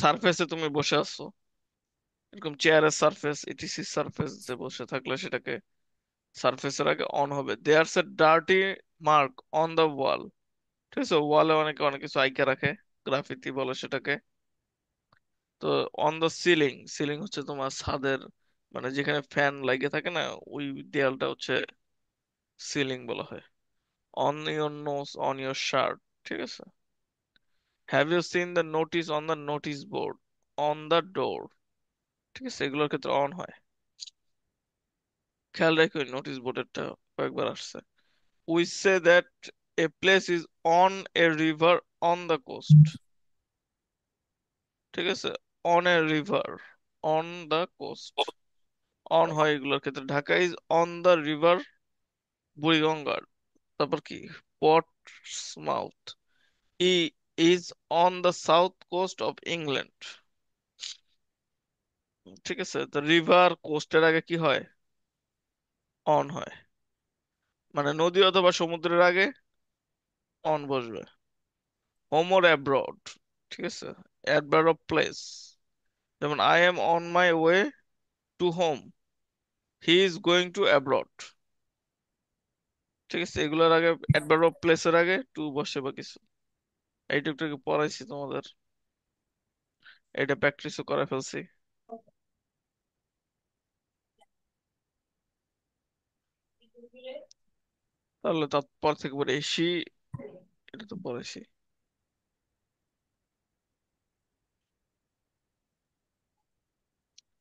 A: সারফেসে তুমি বসে আছো, এরকম চেয়ারের সারফেস, ইটিসি সারফেস যে বসে থাকলে সেটাকে সারফেসের আগে অন হবে। There's a dirty mark on the wall. ঠিক আছে, ওয়ালে অনেকে অনেক কিছু আইকা রাখে, গ্রাফিতি বলে সেটাকে। তো অন দা সিলিং, সিলিং হচ্ছে তোমার ছাদের, মানে যেখানে ফ্যান লাগিয়ে থাকে না, ওই দেয়ালটা হচ্ছে সিলিং বলা হয়। On your nose, on your shirt. ঠিক আছে, have you seen the notice on the notice board, on the door. ঠিক আছে, এগুলোর ক্ষেত্রে অন হয়। খেয়াল রাখো নোটিস বোর্ডেরটা কয়েকবার আসছে। We say that A place is on a river on the coast. ঠিক আছে, on a river on the coast, on হয় এগুলোর ক্ষেত্রে। Dhaka is on the river বুড়িগঙ্গার। তারপর কি, পর্টসমাউথ ই is on the south coast of England. ঠিক আছে, তো রিভার কোস্টের আগে কি হয়, অন হয়, মানে নদী অথবা সমুদ্রের আগে অন বসবে। হোম অর অ্যাব্রড, ঠিক আছে, অ্যাডভার্ব অফ প্লেস, যেমন I am on my way to home, he is going to abroad. ঠিক আছে, এগুলোর আগে অ্যাডভার্ব অফ প্লেসের আগে টু বসে বা কিছু। এইটুকু পড়াইছি তোমাদের, এটা প্র্যাকটিসও করে ফেলছি। তাহলে তারপর থেকে পরে এসি, এটা তো পড়াইছি।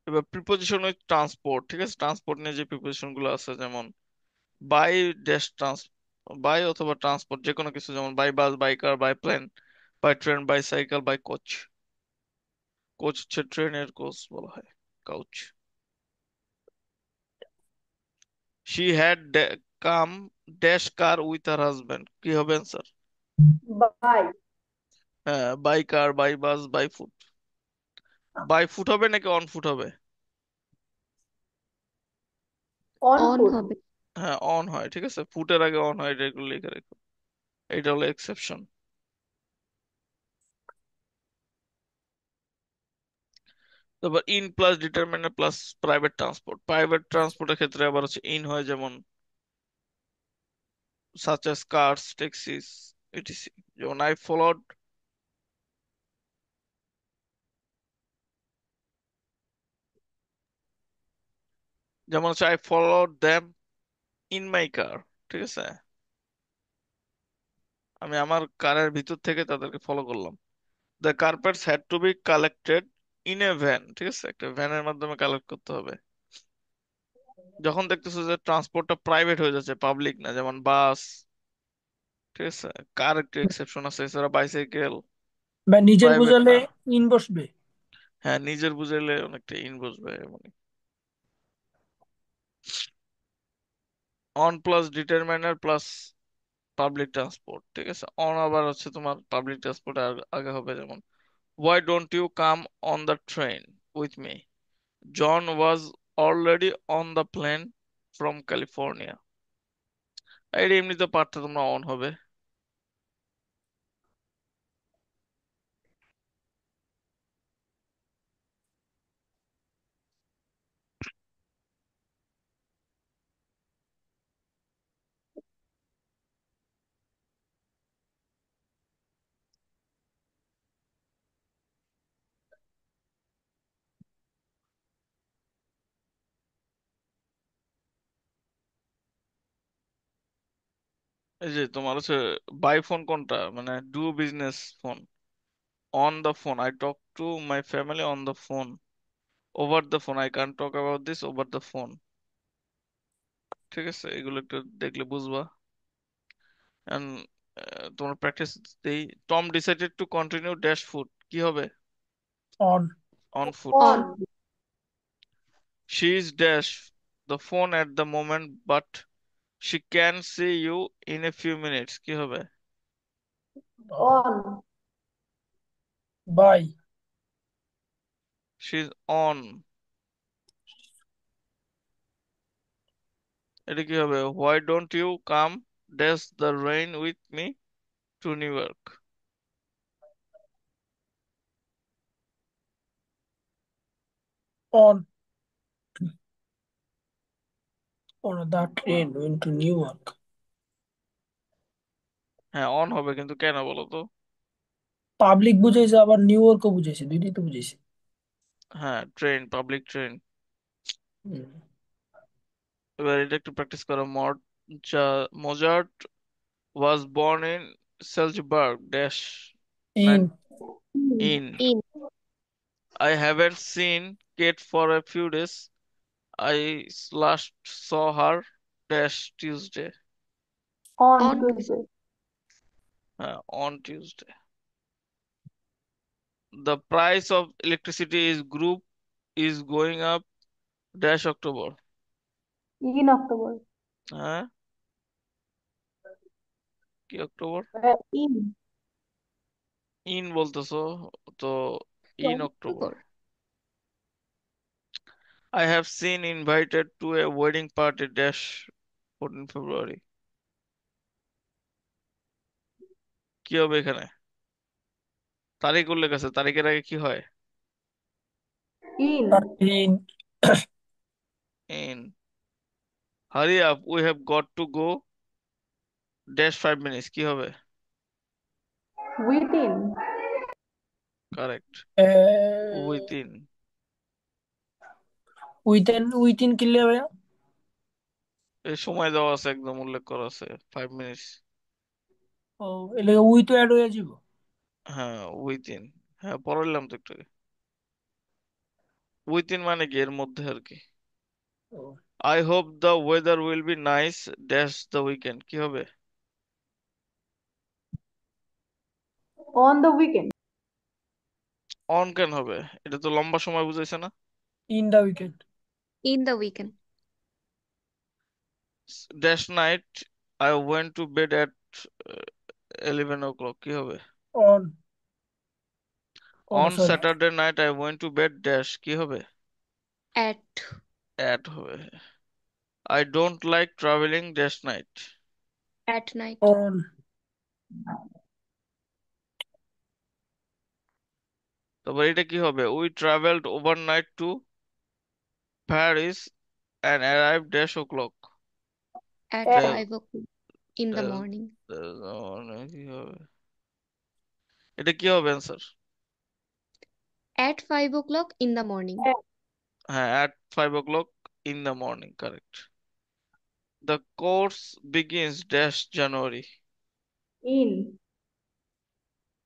A: এবার প্রিপোজিশন উইথ ট্রান্সপোর্ট, ঠিক আছে, ট্রান্সপোর্ট নিয়ে যে প্রিপোজিশন গুলো আছে, যেমন বাই ড্যাশ ট্রান্স, বাই অথবা ট্রান্সপোর্ট যে কোনো কিছু, যেমন by bus, by car, by plane, by train, by cycle, by coach. Coach হচ্ছে ট্রেনের কোচ বলা হয়, couch. She had come dash car with her husband, কি হবে অ্যান্সার?
C: বাই।
A: হ্যাঁ, by car, by bus, by foot. By foot হবে নাকি on foot হবে?
C: On
B: on
C: food.
B: হবে।
A: হ্যাঁ, অন হয়, ঠিক আছে, ফুটের আগে অন হয়, এটা এগুলো লিখে রেখো। এটা হলো এক্সেপশন। তারপর in plus determiner plus private transport. Private ট্রান্সপোর্টের ক্ষেত্রে আবার হচ্ছে ইন হয়, যেমন such as cars, taxis, etc. যেমন I followed, যেমন হচ্ছে I followed them in my car, ঠিক আছে, আমি আমার কারের ভিতর থেকে তাদেরকে ফলো করলাম। The carpets had to be collected in a van, ঠিক আছে, একটা ভ্যানের মাধ্যমে কালেক্ট করতে হবে। যখন দেখতেছো যে ট্রান্সপোর্টটা প্রাইভেট হয়ে যাচ্ছে, পাবলিক না, যেমন বাস, ঠিক আছে, কার একটু এক্সেপশন আছে, এছাড়া বাইসাইকেল
E: বা নিজের
A: প্রাইভেট
E: বোঝালে
A: না।
E: ইন বসবে।
A: হ্যাঁ, নিজের বুঝাইলে অনেকটা ইন বসবে এমন। On plus determiner plus public transport, ঠিক আছে, অন আবার হচ্ছে তোমার পাবলিক ট্রান্সপোর্ট আগে হবে, যেমন why don't you come on the train with me, John was already on the plane from California। এটা এমনিতে পারতে তোমরা অন হবে। এই যে তোমার হচ্ছে বাই ফোন কোনটা, মানে do business phone, on the phone I talk to my family on the phone, over the phone I can talk about this over the phone. ঠিক আছে, এগুলো একটু দেখলে বুঝবা। এন্ড তোমার প্র্যাকটিস দেই। Tom decided to continue dash food, কি হবে?
E: On.
A: On foot.
B: On.
C: On.
A: She is dash the phone at the moment, but she can see you in a few minutes, কি হবে?
C: অন।
E: বাই।
A: She's on, এটা কি হবে? Why don't you come dash the rain with me to New York?
E: On. On the train went to new York.
A: হ্যাঁ, on হবে, কিন্তু কেন বলো তো?
E: পাবলিক বুঝাইছে আবার নিউ ইয়র্কও বুঝাইছে, দুইটাই তো বুঝাইছে।
A: হ্যাঁ, ট্রেন, পাবলিক ট্রেন।
E: হুম।
A: এবার এটা একটু প্র্যাকটিস করো। Mozart was born in Salzburg dash
E: in.
A: nine in,
B: in.
A: I haven't seen Kate for a few days. I last saw her dash Tuesday.
C: On
B: on.
C: Tuesday.
A: হ্যাঁ, on Tuesday. The price of electricity is group is going up dash October.
C: in October.
A: হ্যাঁ, কি October?
C: In
A: in বলতেছো তো, in October.
B: October.
A: I have seen invited to a wedding party dash 14 February. কি হবে এখানে? তারিখ উল্লেখ আছে, তারিখের আগে কি হয়?
C: in
E: 13.
A: In. Hurry up, we have got to go dash 5 minutes. কি হবে?
C: within
A: Correct. Within.
E: উইথিন কিনলে ভাইয়া?
A: এই সময় দেওয়া আছে, একদম উল্লেখ করা আছে 5 minutes।
E: ও, এলাকা উইথ অ্যাড হয়ে যাব।
A: হ্যাঁ, উইথিন। হ্যাঁ, পড়লাম তো একটু আগে। উইথিন মানে কি, এর মধ্যে আর কি।
E: ও,
A: I hope the weather will be nice dash the weekend। কি হবে?
C: on the weekend.
A: অন কেন হবে? এটা তো লম্বা সময় বুঝাইছে না?
E: In the weekend.
B: In the weekend.
A: Dash night I went to bed at uh, 11 o'clock। কি হবে?
E: অন। ও না,
A: On
E: sorry.
A: Saturday night I went to bed dash। কি হবে?
B: অ্যাট।
A: At হবে। I don't like traveling dash night।
B: At night.
E: On.
A: তারপর এটা কি হবে? We traveled overnight to Paris and arrived dash o'clock।
B: At
A: এটা
B: 5 o'clock in the
A: এটা-
B: morning.
A: কি হবে? এটা কি হবে answer?
B: At 5 o'clock in the morning.
A: হ্যাঁ, at 5 o'clock in the morning, correct. The course begins dash January।
C: In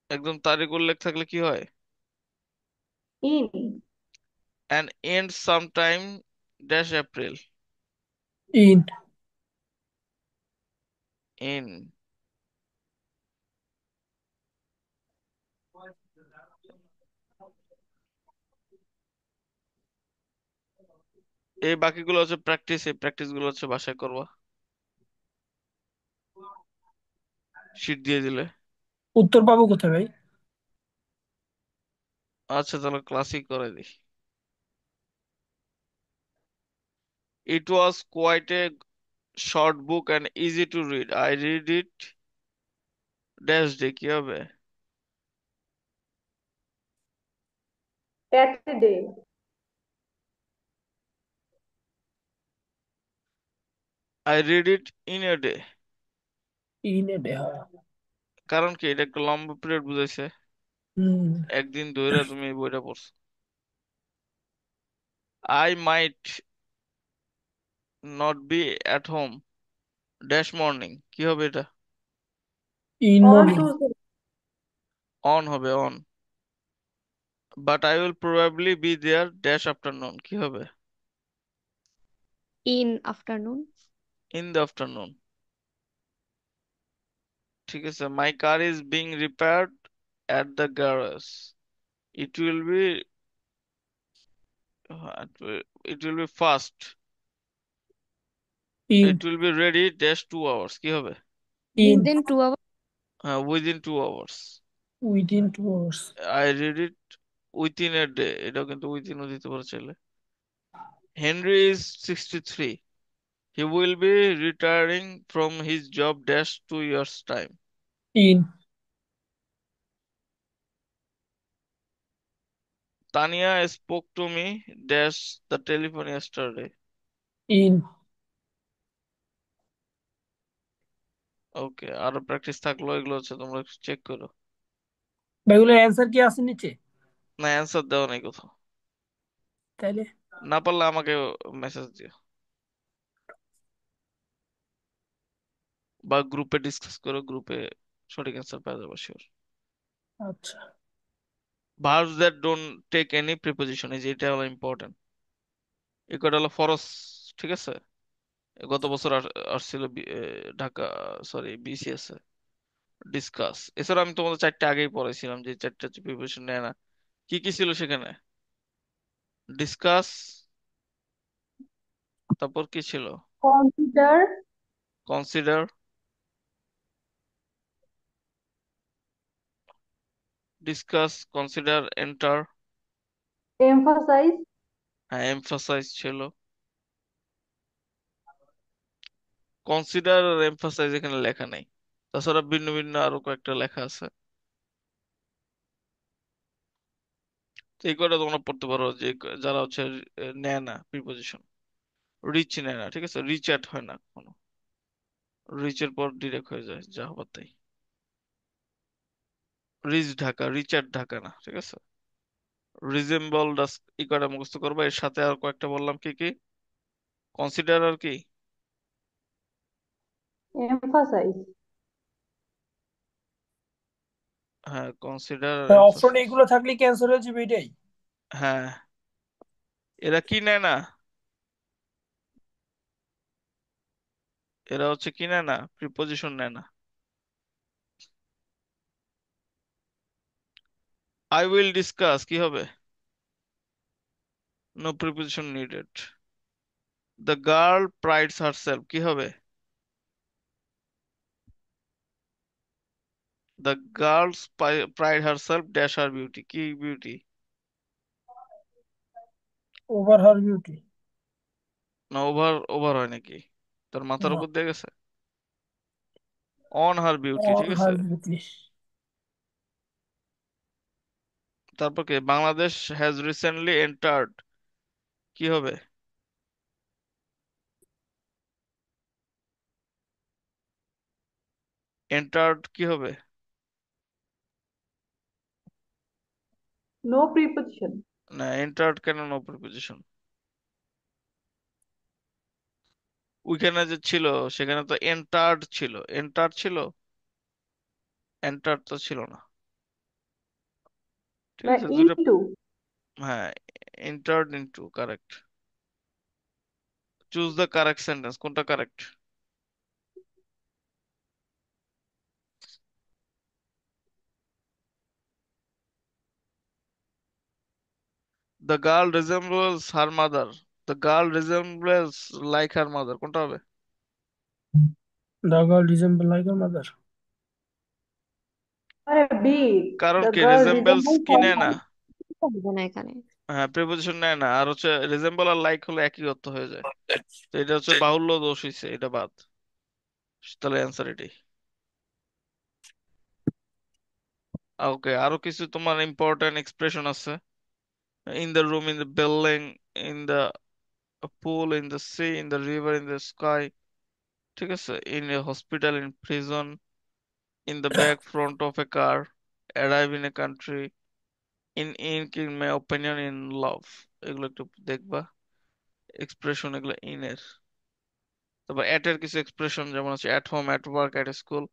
A: একদম তারিখ উল্লেখ থাকলে কি হয়?
C: in
A: And ends sometime dash April।
E: In.
A: In। এই বাকিগুলো হচ্ছে প্র্যাকটিস, এই প্র্যাকটিস গুলো হচ্ছে বাসায় করবা, শিট দিয়ে দিলে।
E: উত্তর পাবো কোথায় ভাই?
A: আচ্ছা, তাহলে ক্লাসিক করে দিই। It was quite a short book and easy to read. I read it dash day। কি হবে?
C: Saturday.
A: I read it in a day।
E: In a day, হ্যাঁ।
A: কারণ কি, এটা একটা লম্বা পিরিয়ড বুঝাইছে,
E: হুম।
A: একদিন ধরে তুমি এই বইটা পড়ছো। I might not be at home dash morning। কি হবে এটা?
E: In
C: On
E: morning.
C: Tuesday.
A: On হবে, on। But I will probably be there dash afternoon। কি হবে?
B: In afternoon.
A: In the afternoon। ঠিক আছে। My car is being repaired at the garage। It will be it will be fast।
E: In.
A: It will be ready dash 2 hours। কি হবে?
E: In.
B: Within 2 hour.
A: within 2 hours।
E: Within 2 hours.
A: I read it within a day। এটাও কিন্তু within ও দিতে পারে চাইলে। Henry is 63। He will be retiring from his job dash 2 years time।
E: In.
A: Tanya spoke to me dash the telephone yesterday।
E: In.
A: Okay, আরো practice থাকলো, এগুলো হচ্ছে তোমরা চেক করো।
E: ভাই এগুলোর অ্যান্সার কি আছে নিচে?
A: না, অ্যান্সার দেওয়া নাই কোথাও।
E: তাইলে
A: না পারলে আমাকে মেসেজ দিও বা গ্রুপে ডিসকাস করো, গ্রুপে সঠিক অ্যান্সার পাওয়া যাবে শিওর।
E: আচ্ছা।
A: Verbs that don't take any preposition, এই যে এটা হলো ইম্পর্টেন্ট। এই কয়টা হলো ফরজ, ঠিক আছে? গত বছর আসছিল ঢাকা, সরি বিসিএস এ। ডিসকাস। এছাড়া আমি তোমাদের চারটে আগেই পড়াইছিলাম, যে চারটে হচ্ছে প্রিপারেশন নেয় না। কি কি ছিল সেখানে? ডিসকাস, তারপর কি ছিল?
C: Consider,
A: consider, discuss, consider, enter.
C: Emphasise,
A: হ্যাঁ, এমফাসাইজ ছিল। কনসিডার আর এমফাসাইজ এখানে লেখা নেই। তাছাড়া ভিন্ন ভিন্ন আরো কয়েকটা লেখা আছে। তো এই কয়টা তোমরা পড়তে পারো, যে যারা হচ্ছে নেয় না প্রিপোজিশন। রিচ নেয় না, ঠিক আছে, রিচ অ্যাট হয় না কখনো। রিচের পর ডিরেক্ট হয়ে যায়, যা হবার তাই। Reach Dhaka, reach at Dhaka না, ঠিক আছে। রিজেম্বল ডাস, এই কয়টা মুখস্থ করবা। এর সাথে আর কয়েকটা বললাম, কি কি? কনসিডার আর কি?
C: এমফাসাইজ।
A: হ্যাঁ, কনসিডার আর
E: অপশন
A: এমফাসিস।
E: এগুলো থাকলে ক্যান্সেল হয়ে যাবে এটাই।
A: হ্যাঁ, এরা কি নেয় না? এরা হচ্ছে কি নেয় না, প্রিপোজিশন নেয় না। আই উইল ডিসকাস কি হবে? No preposition needed. The girl prides herself কি হবে? The girls pride herself dash her beauty কি বিউটি?
E: Over her beauty.
A: না, ওভার ওভার হয় নাকি? তোর মাথার
E: না,
A: উপর দিয়ে গেছে। অন হার বিউটি,
E: অন
A: ঠিক আছে।
E: Her beauty.
A: তারপর কি? বাংলাদেশ হ্যাজ রিসেন্টলি এন্টার্ড কি হবে? এন্টার্ড কি হবে?
C: No preposition.
A: না, এন্টার্ড কেন নো প্রিপোজিশন? ওইখানে যে ছিল, সেখানে তো এন্টার্ড ছিল। এন্টার্ড ছিল, এন্টার্ড তো ছিল না। ঠিক
C: না,
A: আছে, দুইটা।
C: ইনটু।
A: হ্যাঁ, entered into correct. Choose the correct sentence, কোনটা correct? The girl resembles her mother. The girl resembles like her mother, কোনটা হবে?
E: The girl resemble like a mother.
C: আরে বি।
A: কারণ
C: দ্য
A: কি,
C: গার্ল
A: রিজেম্বলস
C: রিজেম্বলস
A: কি
C: her
A: নেয় না?
C: Mother.
B: হবে না এখানে।
A: হ্যাঁ, প্রিপোজিশন নেয় না। আর হচ্ছে রিজেম্বল আর লাইক হলে একই অর্থ হয়ে যায়। তো এটা হচ্ছে বাহুল্য দোষ হইছে, এটা বাদ। তাহলে অ্যান্সার এটাই। ওকে, আরো কিছু তোমার ইম্পর্টেন্ট এক্সপ্রেশন আছে। In the room, in the building, in the pool, in the sea, in the river, in the sky, ঠিক আছে। In a hospital, in prison, in the back front of a car, arrive in a country, in ink, in my opinion, in love. এগুলো একটু দেখবা, expression এগুলো ইনের। তারপর এট এর কিছু এক্সপ্রেশন, যেমন আছে at home, at work, at school,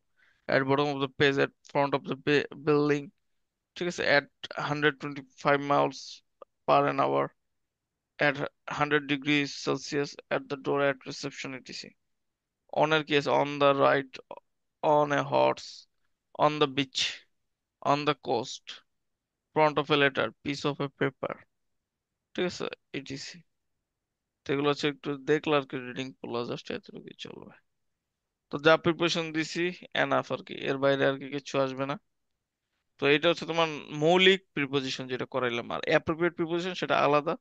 A: at bottom of the page, at front of the building, ঠিক আছে। At 125 miles per an hour, at 100 degree Celsius, at the door, at reception, ETC. On এর কি আছে? On the right, on a horse, on the beach, on the coast, front of a letter, piece of a paper, ঠিক আছে, etc. তো এগুলো হচ্ছে একটু দেখলে আর কি, রিডিং পড়লা জাস্ট এতটুকুই চলবে। তো যা প্রিপারেশন দিছি এনাফ আর কি, এর বাইরে আর কি কিছু আসবে না। তো এটা হচ্ছে তোমার মৌলিক প্রিপোজিশন যেটা করাইলাম। আর অ্যাপ্রোপ্রিয়েট প্রিপোজিশন সেটা আলাদা,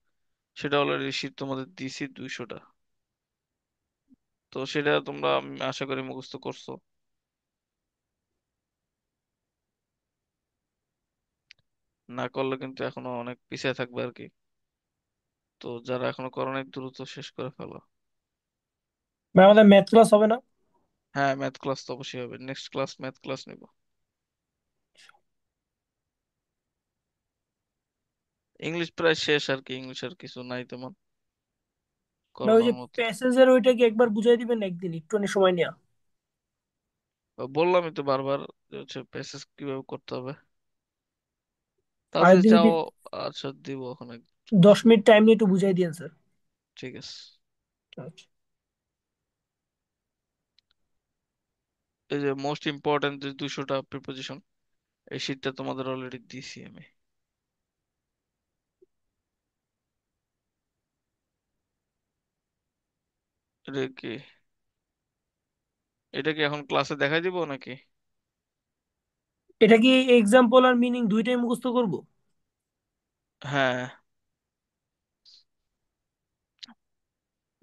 A: সেটা অলরেডি শীট তোমাদের দিছি 200টা। তো সেটা তোমরা আমি আশা করি মুখস্থ করছো। না করলে কিন্তু এখনো অনেক পিছিয়ে থাকবে আর কি। তো যারা এখনো করো নাই, দ্রুত শেষ করে ফেলো।
E: ভাই আমাদের ম্যাথ ক্লাস হবে না?
A: হ্যাঁ, ম্যাথ ক্লাস তো অবশ্যই হবে, নেক্সট ক্লাস ম্যাথ ক্লাস নিব। ইংলিশ প্রায় শেষ আর কি, ইংলিশ আর কিছু নাই তেমন
E: না, ওই
A: করবার
E: যে
A: মতো।
E: প্যাসেজের ওইটা কি একবার বুঝাই দিবেন একদিন একটুখানি সময় নিয়ে?
A: বললামই তো বারবার, যে হচ্ছে প্যাসেজ কিভাবে করতে হবে। তাও
E: আর
A: যদি
E: যদি
A: চাও, আচ্ছা দিব ওখানে।
E: 10 মিনিট টাইম নিয়ে একটু বুঝাই দিয়েন স্যার।
A: ঠিক আছে।
E: আচ্ছা।
A: এই যে মোস্ট ইম্পর্টেন্ট যে 200টা প্রিপোজিশন, এই শীটটা তোমাদের অলরেডি দিছি আমি। এটা কি এটা কি এখন ক্লাসে দেখাই দিব নাকি?
E: এটা কি এক্সাম্পল আর মিনিং দুইটাই মুখস্থ করব?
A: হ্যাঁ,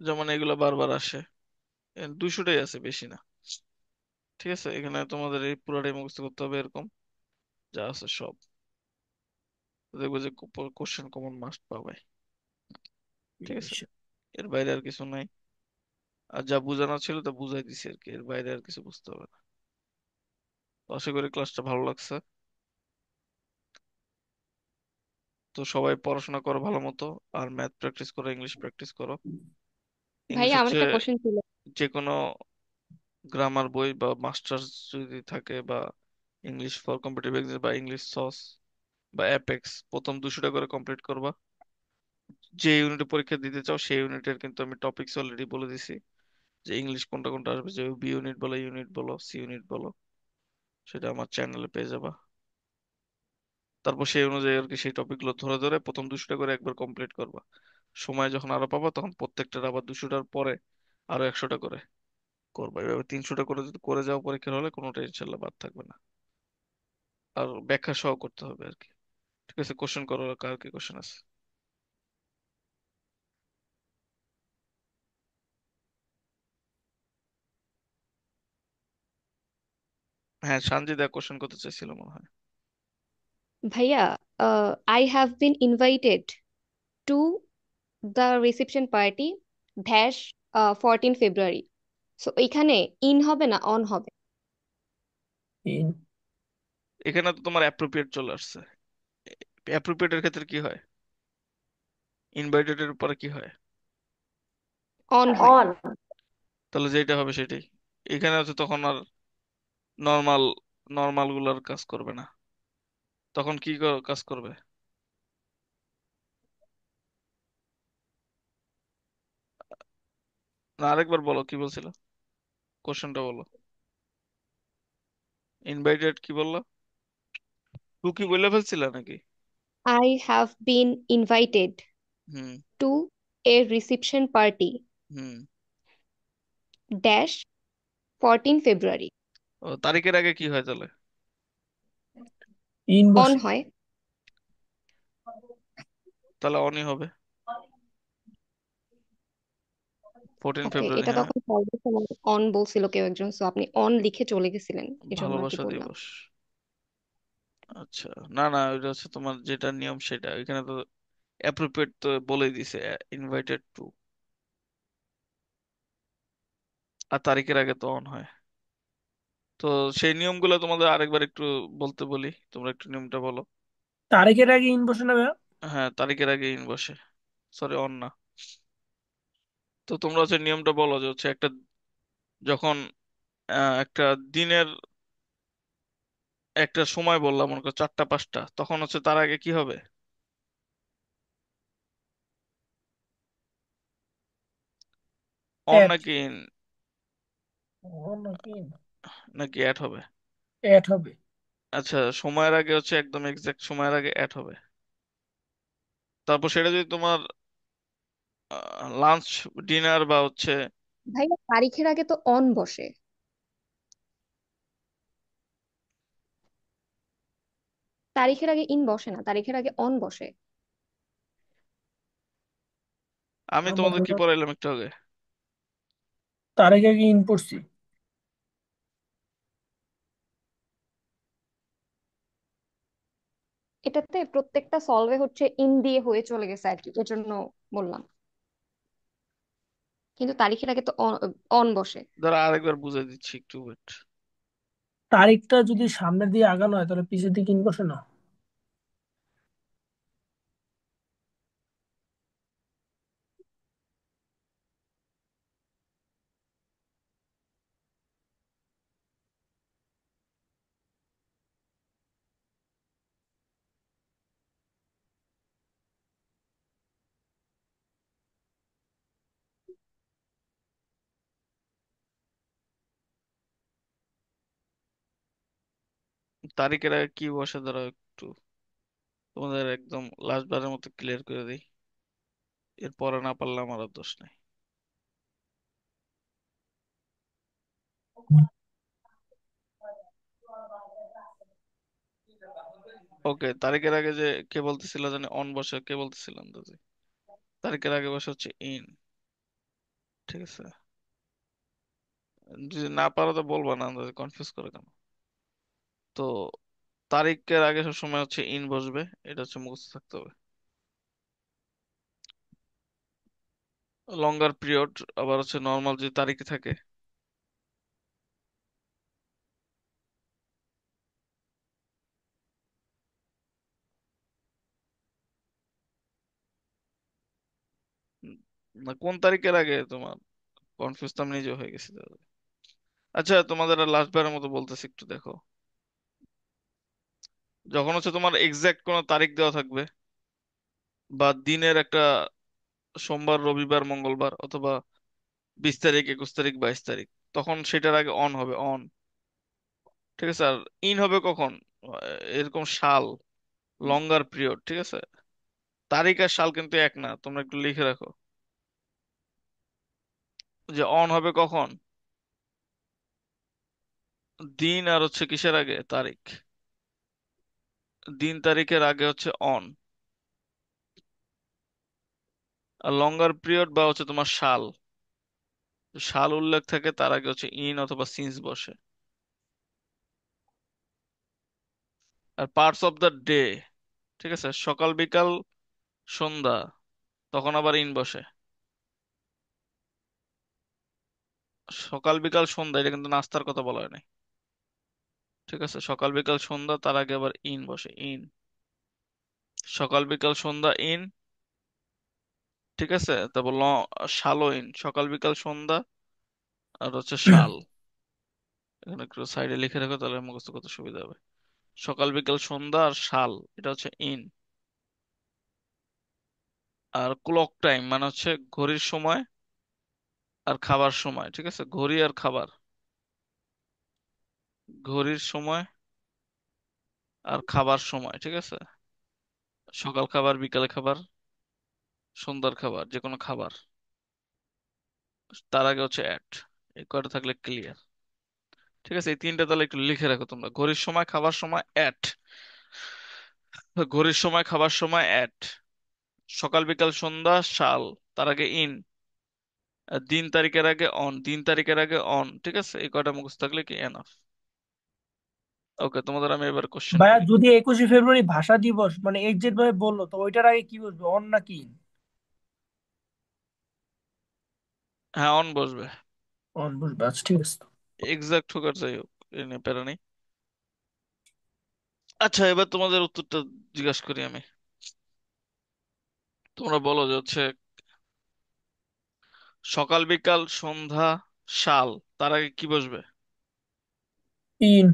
A: যেমন এগুলো বারবার আসে, 200টাই আছে, বেশি না। ঠিক আছে, এখানে তোমাদের এই পুরোটাই মুখস্থ করতে হবে এরকম, যা আছে সব। দেখবো যে কোশ্চেন কমন মাস্ট পাবে। ঠিক আছে, এর বাইরে আর কিছু নাই। আর যা বোঝানো ছিল তা বুঝাই দিছি আর কি, এর বাইরে আর কিছু বুঝতে হবে না। তো আশা করি ক্লাসটা ভালো লাগছে। তো সবাই পড়াশোনা করো ভালো মতো, আর ম্যাথ প্র্যাকটিস করো, ইংলিশ প্র্যাকটিস করো। ইংলিশ
B: ভাইয়া আমার
A: হচ্ছে
B: একটা কোশ্চেন ছিল।
A: যে কোনো গ্রামার বই বা মাস্টার্স যদি থাকে, বা ইংলিশ ফর কম্পিটিটিভ এক্সাম বা ইংলিশ সস বা অ্যাপেক্স, প্রথম 200টা করে কমপ্লিট করবা। যে ইউনিটে পরীক্ষা দিতে চাও সেই ইউনিটের কিন্তু আমি টপিকস অলরেডি বলে দিছি, যে ইংলিশ কোনটা কোনটা আসবে, যে বি ইউনিট বলো, ইউনিট বলো, সি ইউনিট বলো, সেটা আমার চ্যানেলে পেয়ে যাবা। তারপর সেই অনুযায়ী আর কি সেই টপিকগুলো ধরে ধরে প্রথম 200টা করে একবার কমপ্লিট করবা। সময় যখন আরো পাবা তখন প্রত্যেকটার আবার 200টার পরে আরো 100টা করে করবা। এভাবে 300টা করে যদি করে যাও পরীক্ষার হলে, কোনোটা ইনশাল্লাহ বাদ থাকবে না। আর ব্যাখ্যা সহ করতে হবে আর কি। ঠিক আছে, কোশ্চেন করো, কার কি কোশ্চেন আছে? হ্যাঁ, সানজিদা কোশ্চেন করতে চাইছিল মনে হয়।
B: ভাইয়া, I have been invited to the reception party dash 14 February. So এইখানে ইন হবে না অন হবে?
A: এখানে তো তোমার অ্যাপ্রোপ্রিয়েট চলে আসছে। অ্যাপ্রোপ্রিয়েট এর ক্ষেত্রে কি হয়? ইনভাইটেড এর উপরে কি হয়?
B: অন হয়।
C: অন।
A: তাহলে যেটা হবে সেটাই। এখানে হচ্ছে তখন আর নর্মাল নর্মাল গুলার কাজ করবে না। তখন কি কাজ করবে? না, আরেকবার বলো কি বলছিল, কোশ্চেনটা বলো। ইনভাইটেড কি বললো? টু কি বলে ফেলছিলা নাকি?
B: I have been invited
A: hmm.
B: To a reception party
A: hmm.
B: Dash 14 February.
A: ও, তারিখের আগে কি হয় তাহলে?
E: ইন
B: অন
E: বসে।
B: হয়।
A: তাহলে অনই হবে। 14
B: ওকে,
A: ফেব্রুয়ারি
B: এটা
A: হ্যাঁ।
B: তখন সর্বের সময় অন বলছিল কেউ একজন, সো আপনি অন লিখে চলে গেছিলেন, এই জন্য আর কি
A: ভালোবাসা
B: বললাম।
A: দিবস। আচ্ছা, না না, ওইটা হচ্ছে তোমার যেটা নিয়ম সেটা, এখানে তো অ্যাপ্রোপ্রিয়েট তো বলেই দিছে, ইনভাইটেড টু। আর তারিখের আগে তো অন হয়। তো সেই নিয়মগুলো তোমাদের আরেকবার একটু বলতে বলি, তোমরা একটু নিয়মটা বলো।
E: তারিখের আগে ইন বসে না ভাইয়া?
A: হ্যাঁ, তারিখের আগে ইন বসে, সরি অন না। তো তোমরা হচ্ছে নিয়মটা বলো, যে হচ্ছে একটা যখন একটা দিনের একটা সময় বললাম, মনে করো 4টা 5টা, তখন হচ্ছে তার আগে কি হবে? অন
E: এট।
A: নাকি in,
E: নাকি
A: নাকি অ্যাট হবে?
E: এট হবে।
A: আচ্ছা, সময়ের আগে হচ্ছে একদম এক্সাক্ট সময়ের আগে অ্যাট হবে। তারপর সেটা যদি তোমার লাঞ্চ, ডিনার বা হচ্ছে,
B: ভাইয়া তারিখের আগে তো অন বসে, তারিখের আগে ইন বসে না, তারিখের আগে অন বসে।
A: আমি
E: আমার
A: তোমাদের কি
E: হলো
A: পড়াইলাম একটু আগে?
E: তারিখ আগে ইন পড়ছি।
B: এটাতে প্রত্যেকটা সলভে হচ্ছে ইন দিয়ে হয়ে চলে গেছে আর কি, এজন্য বললাম। কিন্তু তারিখের আগে তো অন বসে।
A: ধরো আরেকবার বুঝাই দিচ্ছি, একটু ওয়েট।
E: তারিখটা যদি সামনের দিকে আগানো হয় তাহলে পিছের দিকে ইন বসে না?
A: তারিখের আগে কি বসে ধরো একটু তোমাদের একদম লাস্ট বারের মতো ক্লিয়ার করে দিই, এরপরে না পারলে আমার আর দোষ নাই। ওকে, তারিখের আগে যে কে বলতেছিল জানি অন বসে, কে বলতেছিলাম দাদা, তারিখের আগে বসে হচ্ছে ইন। ঠিক আছে, যদি না পারো তো বলবা না, কনফিউজ করে কেন। তো তারিখের আগে সবসময় হচ্ছে ইন বসবে, এটা হচ্ছে মুখস্থ থাকতে হবে। লঙ্গার পিরিয়ড আবার হচ্ছে নর্মাল যে তারিখে থাকে, উম, না কোন তারিখের আগে তোমার, কনফিউজ তো আমি নিজে হয়ে গেছি দাদা। আচ্ছা তোমাদের লাস্ট বারের মতো বলতেছি, একটু দেখো। যখন হচ্ছে তোমার এক্সাক্ট কোনো তারিখ দেওয়া থাকবে, বা দিনের একটা, সোমবার রবিবার মঙ্গলবার, অথবা 20 তারিখ 21 তারিখ 22 তারিখ, তখন সেটার আগে অন হবে, অন। ঠিক আছে, আর ইন হবে কখন, এরকম সাল, লঙ্গার পিরিয়ড। ঠিক আছে, তারিখ আর সাল কিন্তু এক না, তোমরা একটু লিখে রাখো যে অন হবে কখন, দিন আর হচ্ছে কিসের আগে, তারিখ। দিন তারিখের আগে হচ্ছে অন, আর লঙ্গার পিরিয়ড বা হচ্ছে তোমার সাল, সাল উল্লেখ থাকে তার আগে হচ্ছে ইন অথবা সিন্স বসে। Are parts of the day, ঠিক আছে, সকাল বিকাল সন্ধ্যা, তখন আবার ইন বসে। সকাল বিকাল সন্ধ্যা এটা কিন্তু নাস্তার কথা বলা হয় নাই। ঠিক আছে, সকাল বিকাল সন্ধ্যা তার আগে আবার ইন বসে, ইন। সকাল বিকাল সন্ধ্যা ইন। ঠিক আছে, তারপর শালো ইন, সকাল বিকাল সন্ধ্যা আর হচ্ছে শাল। এখানে একটু সাইডে লিখে রাখো, তাহলে মুখস্থ করতে সুবিধা হবে। সকাল বিকাল সন্ধ্যা আর শাল, এটা হচ্ছে ইন। আর ক্লক টাইম মানে হচ্ছে ঘড়ির সময় আর খাবার সময়। ঠিক আছে, ঘড়ি আর খাবার, ঘড়ির সময় আর খাবার সময়। ঠিক আছে, সকাল খাবার, বিকালে খাবার, সন্ধ্যার খাবার, যে কোনো খাবার, তার আগে হচ্ছে অ্যাট। এই কয়টা থাকলে ক্লিয়ার। ঠিক আছে, এই তিনটা তাহলে একটু লিখে রাখো তোমরা, ঘড়ির সময় খাবার সময় অ্যাট, ঘড়ির সময় খাবার সময় অ্যাট, সকাল বিকাল সন্ধ্যা শাল, তার আগে ইন, আর দিন তারিখের আগে অন, দিন তারিখের আগে অন। ঠিক আছে, এই কয়টা মুখস্থ থাকলে কি এনাফ। ওকে, তোমাদের আমি এবার কোশ্চেন
E: ভাইয়া
A: করি।
E: যদি 21শে ফেব্রুয়ারি ভাষা দিবস মানে এক্সাক্ট ভাবে বললো, তো ওইটার আগে কি বসবে, অন নাকি in?
A: হ্যাঁ, অন বসবে।
E: অন বসবে, আচ্ছা ঠিক আছে।
A: এক্সাক্ট হোক আর যাই হোক, এ নিয়ে প্যারা নেই। আচ্ছা, এবার তোমাদের উত্তরটা জিজ্ঞাসা করি আমি। তোমরা বলো যে হচ্ছে সকাল বিকাল সন্ধ্যা শাল, তার আগে কি বসবে।
E: ইন।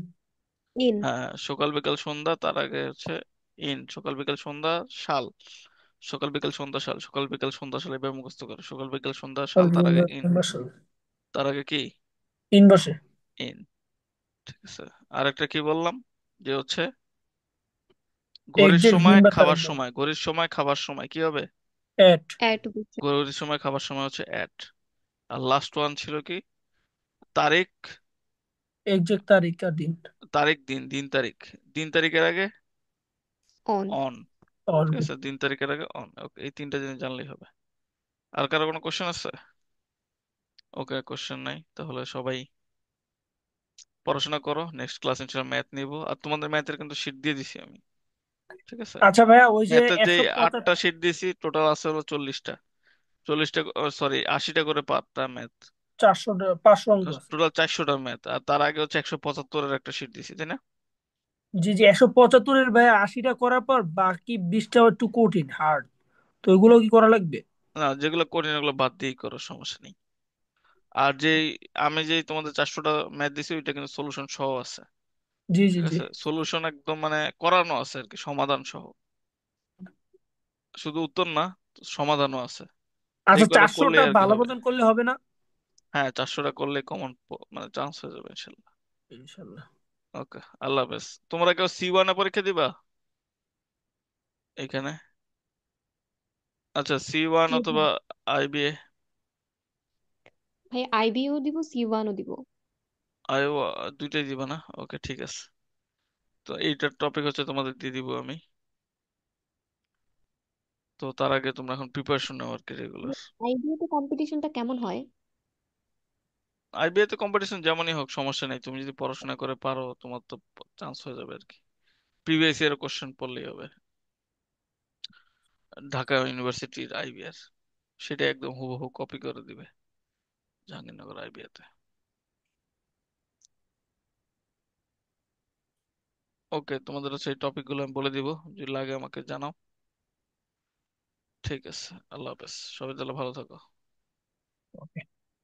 B: ইন।
A: হ্যাঁ, সকাল বিকাল সন্ধ্যা তার আগে হচ্ছে ইন, সকাল বিকাল সন্ধ্যা শাল, সকাল বিকাল সন্ধ্যা শাল, সকাল বিকাল সন্ধ্যা শাল, এভাবে মুখস্থ করো, সকাল বিকাল সন্ধ্যা শাল তার আগে ইন, তার আগে কি,
E: ইন বসে।
A: ইন। ঠিক আছে, আর একটা কি বললাম, যে হচ্ছে
E: এক্সাক্ট দিন বা তারিখ বলো।
A: ঘড়ির সময় খাবার সময় কি হবে,
E: এট।
B: অ্যাট বসে।
A: ঘড়ির সময় খাবার সময় হচ্ছে অ্যাট। আর লাস্ট ওয়ান ছিল কি, তারিখ,
E: এক্সাক্ট তারিখ আর দিন।
A: তারিখ দিন, দিন তারিখ, দিন তারিখের আগে
B: অন।
A: অন।
E: অন।
A: ঠিক আছে, দিন তারিখের আগে অন। ওকে, এই তিনটা জিনিস জানলেই হবে। আর কারো কোনো কোশ্চেন আছে? ওকে, কোশ্চেন নাই, তাহলে সবাই পড়াশোনা করো, নেক্সট ক্লাস ইনশাল্লাহ ম্যাথ নিব। আর তোমাদের ম্যাথের কিন্তু শিট দিয়ে দিছি আমি। ঠিক আছে,
E: আচ্ছা ভাইয়া, ওই যে
A: ম্যাথের যে 8টা
E: 175,
A: শিট দিছি, টোটাল আছে হলো 40টা, 40টা, সরি 80টা করে পার্টটা ম্যাথ,
E: 400 500 অঙ্ক আছে।
A: Total 400টা math. আর তার আগে হচ্ছে 175-এর একটা শিট দিছি, তাই না?
E: জি জি, 175-এর ভাইয়া 80টা করার পর বাকি 20টা একটু কঠিন হার্ড, তো ওইগুলো কি করা লাগবে?
A: না, যেগুলো কঠিন ওগুলো বাদ দিয়েই করো, সমস্যা নেই। আর যে আমি যে তোমাদের 400টা ম্যাথ দিছি, ওইটা কিন্তু সলিউশন সহ আছে।
E: জি জি
A: ঠিক
E: জি।
A: আছে, সলিউশন একদম মানে করানো আছে আর কি, সমাধান সহ, শুধু উত্তর না, সমাধানও আছে। তো এই
E: আচ্ছা,
A: কটা করলে
E: 400টা
A: আর কি
E: ভালো
A: হবে।
E: মতন করলে হবে না?
A: হ্যাঁ, 400টা করলে কমন মানে চান্স হয়ে যাবে ইনশাল্লাহ।
E: ইনশাল্লাহ।
A: ওকে, আল্লাহ হাফেজ। তোমরা কেউ C1 এ পরীক্ষা দিবা এখানে? আচ্ছা, C1
B: জি
A: অথবা
B: ভাই।
A: IBA?
B: ভাই আইবিও দিব, সি ওয়ানও দিব।
A: আইও, দুইটাই দিবা না? ওকে, ঠিক আছে। তো এইটার টপিক হচ্ছে তোমাদের দিয়ে দিব আমি। তো তার আগে তোমরা এখন প্রিপারেশন নাও আর কি রেগুলার।
B: আইবিও তে কম্পিটিশনটা কেমন হয়?
A: IBA তে কম্পিটিশন যেমনই হোক সমস্যা নেই, তুমি যদি পড়াশোনা করে পারো তোমার তো চান্স হয়ে যাবে আর কি। প্রিভিয়াস ইয়ার কোশ্চেন পড়লেই হবে। ঢাকা ইউনিভার্সিটির IBA সেটা একদম হুবহু কপি করে দিবে জাহাঙ্গীরনগর IBA তে। ওকে, তোমাদের হচ্ছে এই টপিক গুলো আমি বলে দিব, যদি লাগে আমাকে জানাও। ঠিক আছে, আল্লাহ হাফেজ, সবাই তাহলে ভালো থাকো।
E: ওকে।